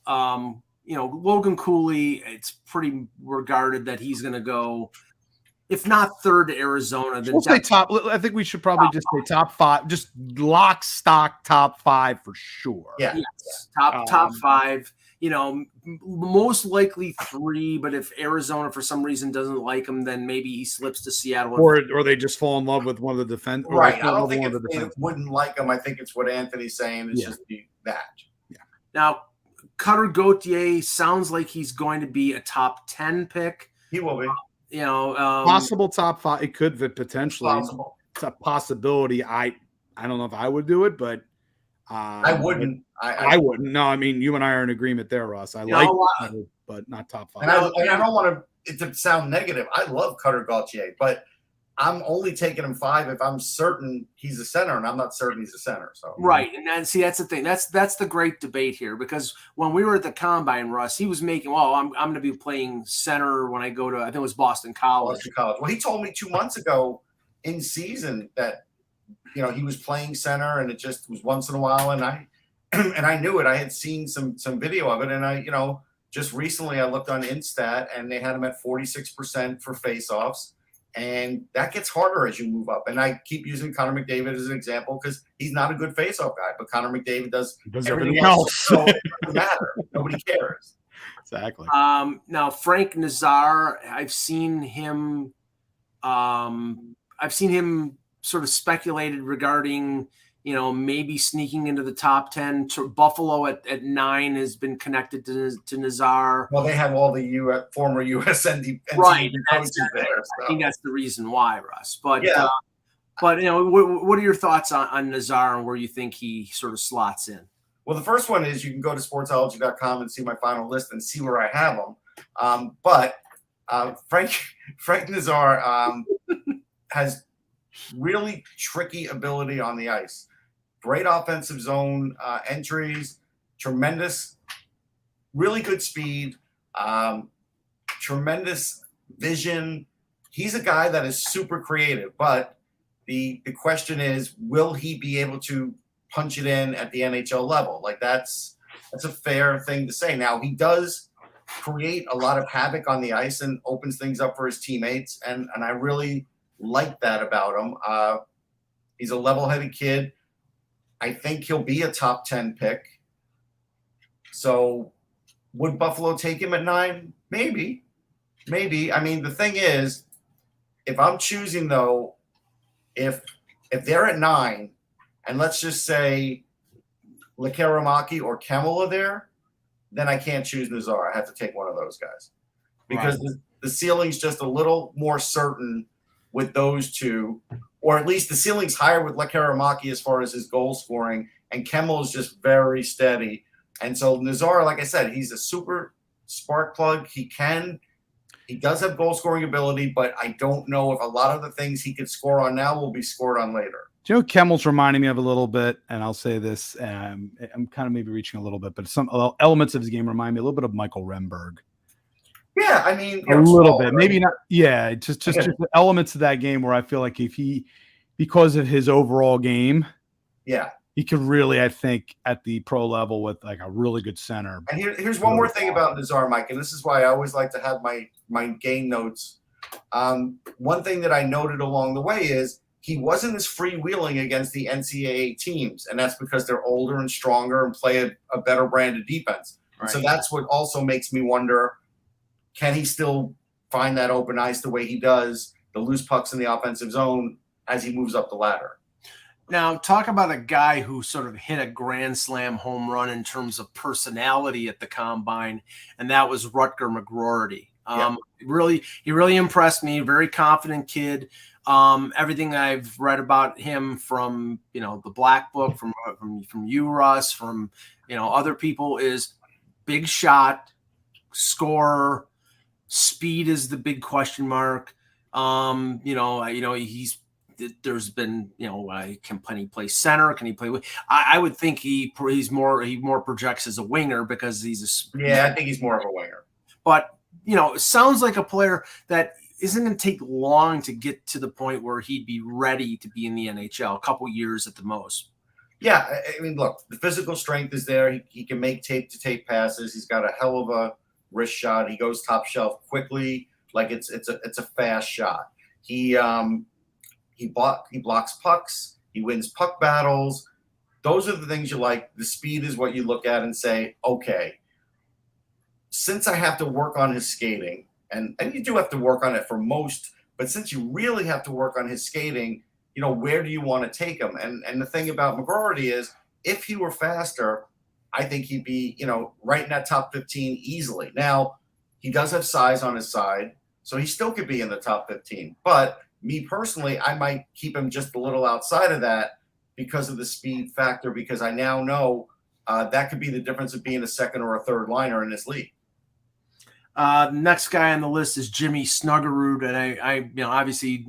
Logan Cooley. It's pretty regarded that he's going to go, if not third to Arizona, then we'll say top. I think we should probably say top 5, just lock, stock, top 5 for sure. Yeah. Yes. Top 5. Most likely 3, but if Arizona for some reason doesn't like him, then maybe he slips to Seattle. Or they just fall in love with one of the defense. Right. I don't think they wouldn't like him. I think it's what Anthony's saying. It's just that. Yeah. Now, Cutter Gauthier sounds like he's going to be a top 10 pick. He will be. Possible top 5. It could potentially. Possible. It's a possibility. I don't know if I would do it, but I wouldn't. I wouldn't. No, I mean, you and I are in agreement there, Russ. I like Cutter, but not top 5. And I don't want it to sound negative. I love Cutter Gauthier, but I'm only taking him 5 if I'm certain he's a center, and I'm not certain he's a center. So right, and see, that's the thing. That's the great debate here, because when we were at the combine, Russ, he was making, I'm going to be playing center when I go to, I think it was Boston College. Well, he told me 2 months ago in season that he was playing center, and it just was once in a while, and I knew it. I had seen some video of it, and I, just recently I looked on Instat, and they had him at 46% for faceoffs, and that gets harder as you move up. And I keep using Connor McDavid as an example because he's not a good faceoff guy, but Connor McDavid does everything else. So it doesn't matter. Nobody cares. Exactly. Now Frank Nazar, I've seen him sort of speculated regarding, maybe sneaking into the top 10. Buffalo at 9 has been connected to Nazar. Well, they have all the former U.S. right. coaches there. I think that's the reason why, Russ. But yeah. What are your thoughts on Nazar and where you think he sort of slots in? Well, the first one is you can go to sportsology.com and see my final list and see where I have them. But Frank Nazar has really tricky ability on the ice. Great offensive zone entries, tremendous, really good speed, tremendous vision. He's a guy that is super creative, but the question is, will he be able to punch it in at the NHL level? Like that's a fair thing to say. Now, he does create a lot of havoc on the ice and opens things up for his teammates, and I really like that about him. He's a level-headed kid. I think he'll be a top 10 pick. So would Buffalo take him at 9? Maybe. I mean, the thing is, if I'm choosing, though, if they're at 9, and let's just say Lekaramaki or Kemmel are there, then I can't choose Nazar. I have to take one of those guys. Because the ceiling's just a little more certain with those two, or at least the ceiling's higher with Lekaramaki as far as his goal scoring, and Kemmel is just very steady. And so Nazar, like I said, he's a super spark plug. He does have goal scoring ability, but I don't know if a lot of the things he could score on now will be scored on later. Do you know Kemmel's reminding me of a little bit, and I'll say this, I'm kind of maybe reaching a little bit, but some elements of his game remind me a little bit of Michael Remberg. Yeah, I mean, a little bit, maybe not. Yeah, just the elements of that game where I feel like because of his overall game, he could really, I think, at the pro level with like a really good center. And here's one more thing about Nazar, Mike, and this is why I always like to have my game notes. One thing that I noted along the way is he wasn't as freewheeling against the NCAA teams, and that's because they're older and stronger and play a better brand of defense. Right. So that's what also makes me wonder, can he still find that open ice the way he does, the loose pucks in the offensive zone as he moves up the ladder? Now, talk about a guy who sort of hit a grand slam home run in terms of personality at the combine, and that was Rutger McGroarty. He really impressed me. Very confident kid. Everything I've read about him from the Black Book, from you, Russ, from other people, is big shot, scorer. Speed is the big question mark. There's been, can he play center? Can he play? I would think he more projects as a winger because he's I think he's more of a winger. But it sounds like a player that isn't going to take long to get to the point where he'd be ready to be in the NHL. A couple years at the most. Yeah, I mean, look, the physical strength is there. He can make tape-to-tape passes. He's got a hell of a wrist shot. He goes top shelf quickly, like it's a fast shot. He blocks pucks. He wins puck battles. Those are the things you like. The speed is what you look at and say, okay, since I have to work on his skating, and you do have to work on it for most, but since you really have to work on his skating, where do you want to take him? And the thing about McGroarty is, if he were faster, I think he'd be, right in that top 15 easily. Now, he does have size on his side, so he still could be in the top 15. But me personally, I might keep him just a little outside of that because of the speed factor, because I now know that could be the difference of being a second or a third liner in this league. Next guy on the list is Jimmy Snuggerud, and I obviously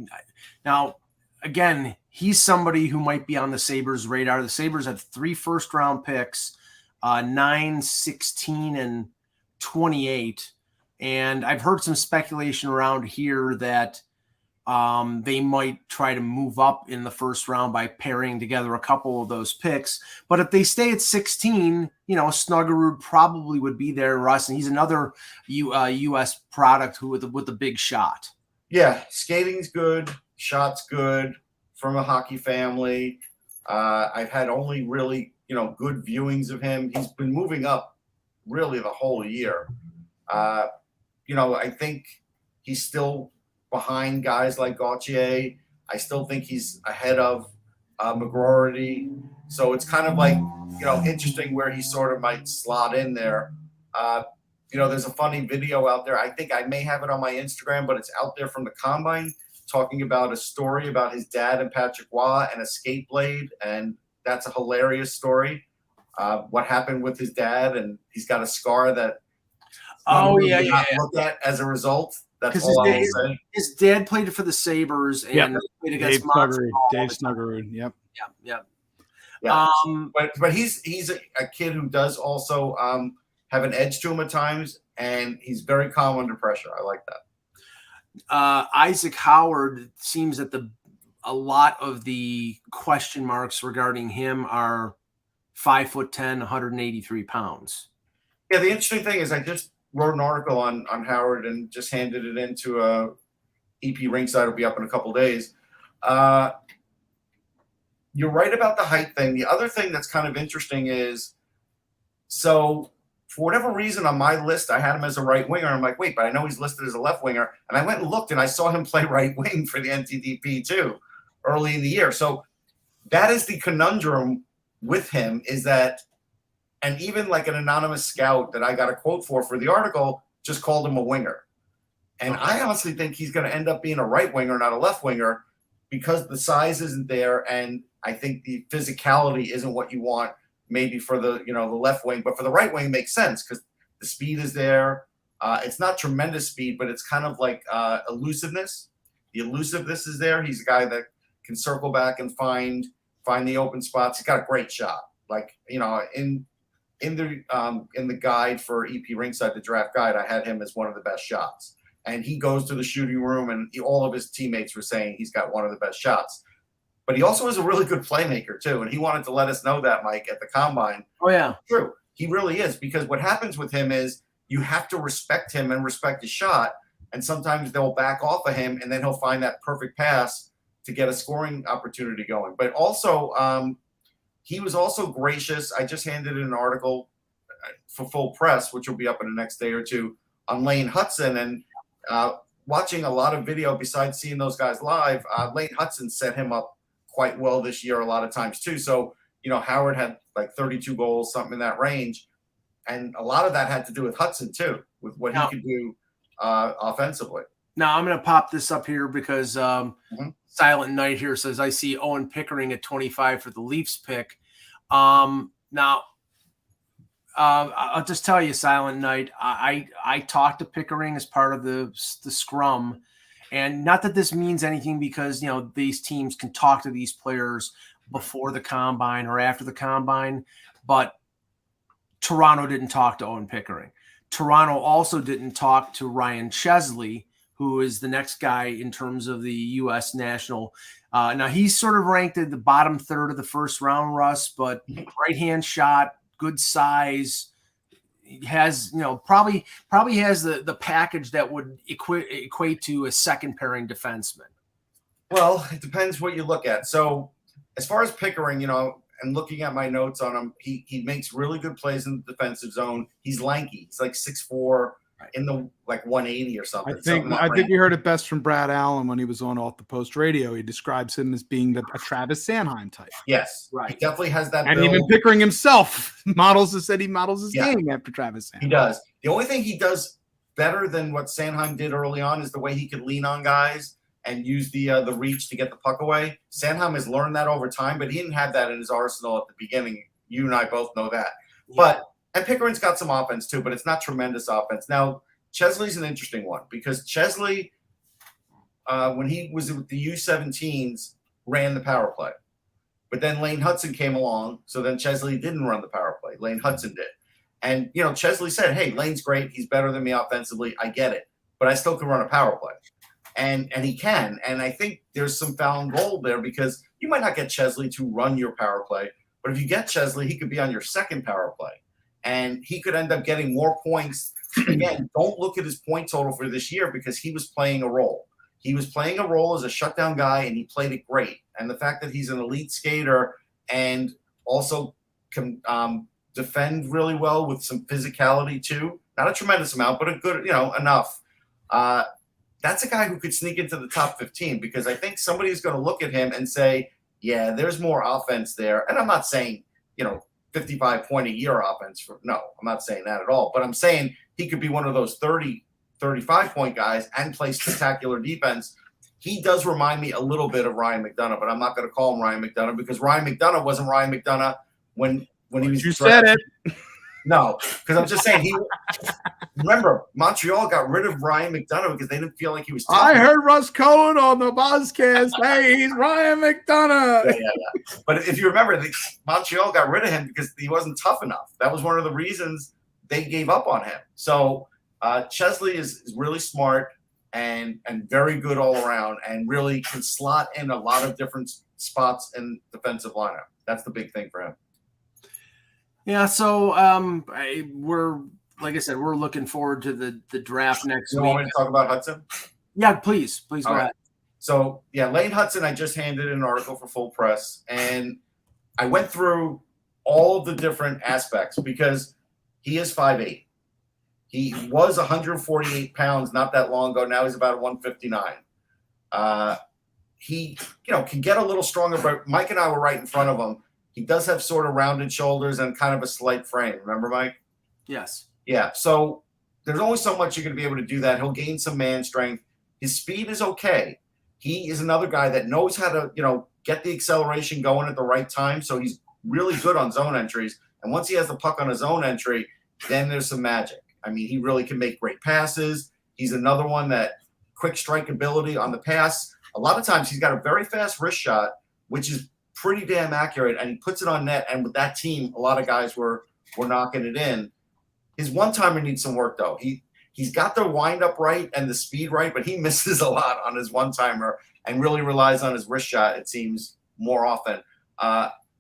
now again he's somebody who might be on the Sabres' radar. The Sabres have 3 first-round picks, 9, 16, and 28, and I've heard some speculation around here that They might try to move up in the first round by pairing together a couple of those picks. But if they stay at 16, Snuggerud probably would be there, Russ, and he's another U.S. product with a big shot. Yeah, skating's good, shot's good, from a hockey family. I've had only really, good viewings of him. He's been moving up really the whole year. I think he's still behind guys like Gauthier. I still think he's ahead of McGroarty. So it's kind of like, interesting where he sort of might slot in there. There's a funny video out there. I think I may have it on my Instagram, but it's out there from the Combine talking about a story about his dad and Patrick Waugh and a skate blade. And that's a hilarious story. What happened with his dad, and he's got a scar that look at as a result. That's all I will say. His dad played for the Sabres and played against Dave Snuggerud. Yep. Yeah. But he's a kid who does also have an edge to him at times, and he's very calm under pressure. I like that. Isaac Howard, seems that a lot of the question marks regarding him are 5'10", 183 pounds. Yeah, the interesting thing is I just wrote an article on Howard and just handed it into EP Rinkside. It'll be up in a couple of days. You're right about the height thing. The other thing that's kind of interesting is, so for whatever reason on my list, I had him as a right winger. I'm like, wait, but I know he's listed as a left winger. And I went and looked, and I saw him play right wing for the NTDP too early in the year. So that is the conundrum with him, is that, and even like an anonymous scout that I got a quote for the article just called him a winger. And I honestly think he's going to end up being a right winger, not a left winger, because the size isn't there. And I think the physicality isn't what you want maybe for the left wing, but for the right wing, it makes sense because the speed is there. It's not tremendous speed, but it's kind of like elusiveness. The elusiveness is there. He's a guy that can circle back and find the open spots. He's got a great shot. Like, in the guide for EP Rinkside, the draft guide, I had him as one of the best shots. And he goes to the shooting room, and all of his teammates were saying he's got one of the best shots. But he also is a really good playmaker, too. And he wanted to let us know that, Mike, at the Combine. Oh, yeah. True. He really is, because what happens with him is you have to respect him and respect his shot. And sometimes they'll back off of him, and then he'll find that perfect pass to get a scoring opportunity going. But also, he was also gracious. I just handed in an article for Full Press, which will be up in the next day or two, on Lane Hudson. And watching a lot of video besides seeing those guys live, Lane Hudson set him up quite well this year a lot of times too. So, Howard had like 32 goals, something in that range. And a lot of that had to do with Hudson too, with what he could do offensively. Now I'm going to pop this up here because Silent Knight here says, I see Owen Pickering at 25 for the Leafs pick. Now, I'll just tell you, Silent Knight, I talked to Pickering as part of the scrum, and not that this means anything because, these teams can talk to these players before the Combine or after the Combine, but Toronto didn't talk to Owen Pickering. Toronto also didn't talk to Ryan Chesley, who is the next guy in terms of the U.S. national. Now, he's sort of ranked at the bottom third of the first round, Russ, but right-hand shot, good size, has, probably has the package that would equate to a second pairing defenseman. Well, it depends what you look at. So as far as Pickering, and looking at my notes on him, he makes really good plays in the defensive zone. He's lanky. He's like 6'4", in the 180 or something. I think you heard it best from Brad Allen when he was on Off the Post Radio. He describes him as being a Travis Sanheim type. Yes, right. He definitely has that. And even Pickering himself models his game after Travis Sanheim. He does. The only thing he does better than what Sanheim did early on is the way he could lean on guys and use the reach to get the puck away. Sanheim has learned that over time, but he didn't have that in his arsenal at the beginning. You and I both know that. Yeah. And Pickering's got some offense too, but it's not tremendous offense. Now, Chesley's an interesting one because Chesley, when he was with the U17s, ran the power play. But then Lane Hudson came along, so then Chesley didn't run the power play. Lane Hudson did. And, Chesley said, hey, Lane's great. He's better than me offensively. I get it. But I still can run a power play. And he can. And I think there's some found gold there because you might not get Chesley to run your power play, but if you get Chesley, he could be on your second power play. And he could end up getting more points. Again, don't look at his point total for this year because he was playing a role. He was playing a role as a shutdown guy, and he played it great. And the fact that he's an elite skater and also can defend really well with some physicality too, not a tremendous amount, but a good, enough. That's a guy who could sneak into the top 15 because I think somebody's going to look at him and say, yeah, there's more offense there. And I'm not saying, 55 point a year offense. No, I'm not saying that at all. But I'm saying he could be one of those 30, 35 point guys and play spectacular defense. He does remind me a little bit of Ryan McDonough, but I'm not going to call him Ryan McDonough because Ryan McDonough wasn't Ryan McDonough when he was. You said it. No, because I'm just saying remember, Montreal got rid of Ryan McDonough because they didn't feel like he was tough. I heard Russ Cohen on the Buzzcast. Hey, he's Ryan McDonough. Yeah. But if you remember, Montreal got rid of him because he wasn't tough enough. That was one of the reasons they gave up on him. So Chesley is really smart and very good all around and really can slot in a lot of different spots in defensive lineup. That's the big thing for him. Yeah, so we're like I said, we're looking forward to the draft next week. You want me to talk about Hudson? Yeah, please go ahead. So Lane Hudson, I just handed an article for Full Press, and I went through all of the different aspects because he is 5'8". He was 148 pounds not that long ago. Now he's about 159. He can get a little stronger, but Mike and I were right in front of him. He does have sort of rounded shoulders and kind of a slight frame. Remember, Mike? Yes. Yeah. So there's only so much you're going to be able to do that. He'll gain some man strength. His speed is okay. He is another guy that knows how to, get the acceleration going at the right time. So he's really good on zone entries. And once he has the puck on his zone entry, then there's some magic. I mean, he really can make great passes. He's another one that quick strike ability on the pass. A lot of times he's got a very fast wrist shot, which is pretty damn accurate, and he puts it on net. And with that team, a lot of guys were knocking it in. His one-timer needs some work, though. He's got the wind-up right and the speed right, but he misses a lot on his one-timer and really relies on his wrist shot, it seems, more often.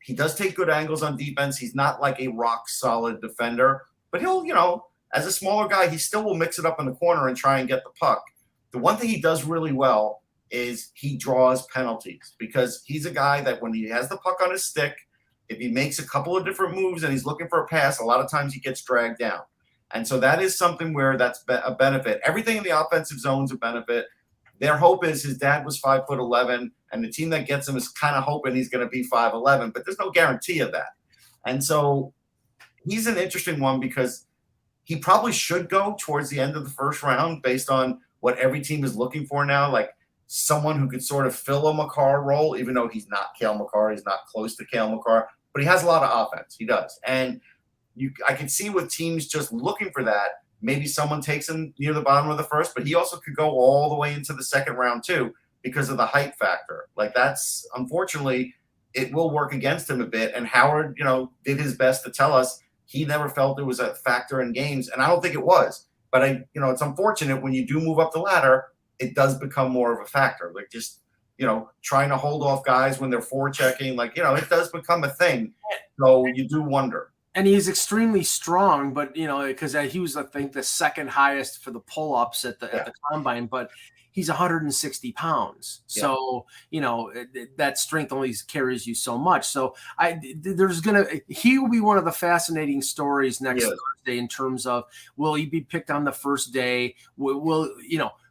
He does take good angles on defense. He's not like a rock-solid defender, but he'll, as a smaller guy, he still will mix it up in the corner and try and get the puck. The one thing he does really well is he draws penalties because he's a guy that when he has the puck on his stick, if he makes a couple of different moves and he's looking for a pass, a lot of times he gets dragged down. And so that is something where that's a benefit. Everything in the offensive zone is a benefit. Their hope is his dad was 5'11", and the team that gets him is kind of hoping he's going to be 5'11", but there's no guarantee of that. And so he's an interesting one because he probably should go towards the end of the first round based on what every team is looking for now, like someone who could sort of fill a Makar role, even though he's not Cale Makar, he's not close to Cale Makar, but he has a lot of offense. He does. And I can see with teams just looking for that, maybe someone takes him near the bottom of the first, but he also could go all the way into the second round too because of the height factor. Like that's, unfortunately, it will work against him a bit. And Howard, did his best to tell us he never felt it was a factor in games. And I don't think it was. But it's unfortunate when you do move up the ladder, it does become more of a factor. Like just, trying to hold off guys when they're forechecking, it does become a thing. So you do wonder. And he's extremely strong, but because he was, I think, the second highest for the pull-ups at the combine, but he's 160 pounds. Yeah. So, that strength only carries you so much. So he will be one of the fascinating stories next Thursday in terms of, will he be picked on the first day?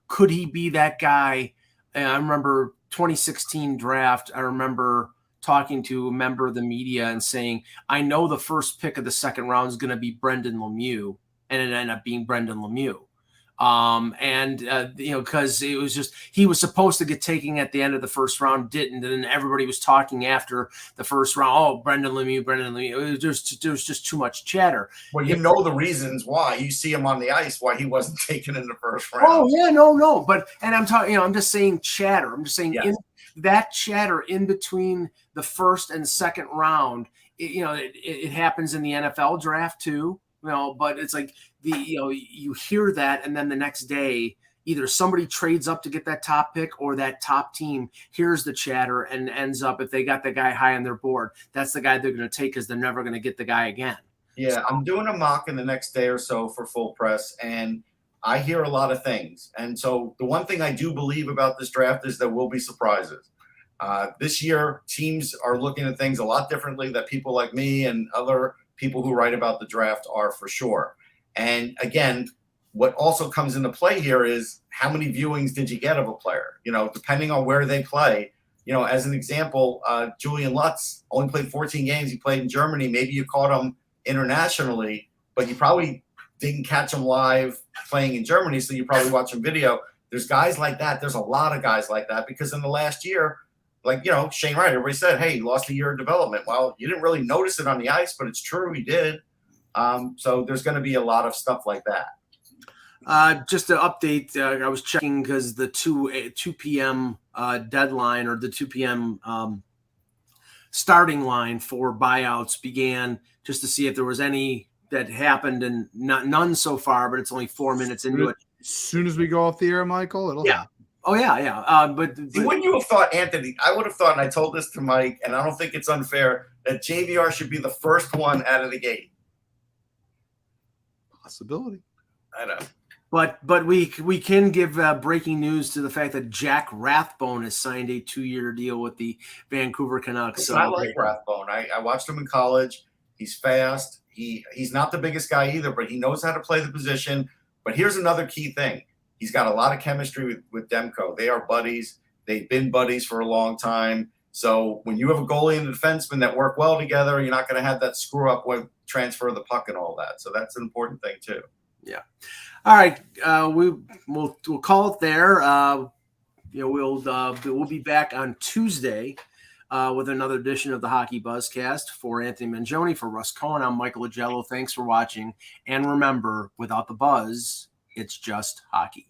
Could he be that guy? I remember 2016 draft. I remember talking to a member of the media and saying, I know the first pick of the second round is going to be Brendan Lemieux, and it ended up being Brendan Lemieux. Because it was just, he was supposed to get taken at the end of the first round, didn't, and then everybody was talking after the first round, oh, Brendan Lemieux. There was just too much chatter. Well, know the reasons why. You see him on the ice, why he wasn't taken in the first round. Oh, yeah, no. But, and I'm talking, I'm just saying chatter. I'm just saying that chatter in between the first and second round, it happens in the NFL draft too. But it's like you hear that, and then the next day either somebody trades up to get that top pick or that top team hears the chatter and ends up, if they got the guy high on their board, that's the guy they're going to take because they're never going to get the guy again. Yeah, So, I'm doing a mock in the next day or so for Full Press, and I hear a lot of things. And so the one thing I do believe about this draft is there will be surprises. This year, teams are looking at things a lot differently that people like me and other people who write about the draft are, for sure. And again, what also comes into play here is how many viewings did you get of a player? You know, depending on where they play. You know, as an example, Julian Lutz only played 14 games. He played in Germany. Maybe you caught him internationally, but you probably didn't catch him live playing in Germany, so you probably watch him video. There's guys like that. There's a lot of guys like that because in the last year, like, you know, Shane Wright, everybody said, hey, he lost a year of development. Well, you didn't really notice it on the ice, but it's true, he did. So there's going to be a lot of stuff like that. Just to update, I was checking because the 2 p.m. Deadline, or the 2 p.m. Starting line for buyouts began, just to see if there was any that happened, and none so far, but it's only 4 minutes into it. As soon as we go off the air, Michael, it'll happen. Oh, yeah. But Wouldn't you have thought, Anthony, I would have thought, and I told this to Mike, and I don't think it's unfair, that JVR should be the first one out of the gate. Possibility. I know. But we can give breaking news to the fact that Jack Rathbone has signed a 2-year deal with the Vancouver Canucks. So I like Rathbone. I watched him in college. He's fast. He's not the biggest guy either, but he knows how to play the position. But here's another key thing. He's got a lot of chemistry with Demko. They are buddies. They've been buddies for a long time. So when you have a goalie and a defenseman that work well together, you're not going to have that screw up with transfer of the puck and all that. So that's an important thing too. Yeah. All right. We'll call it there. We'll be back on Tuesday with another edition of the Hockey Buzzcast. For Anthony Mangione, for Russ Cohen, I'm Michael Agello. Thanks for watching. And remember, without the buzz, it's just hockey.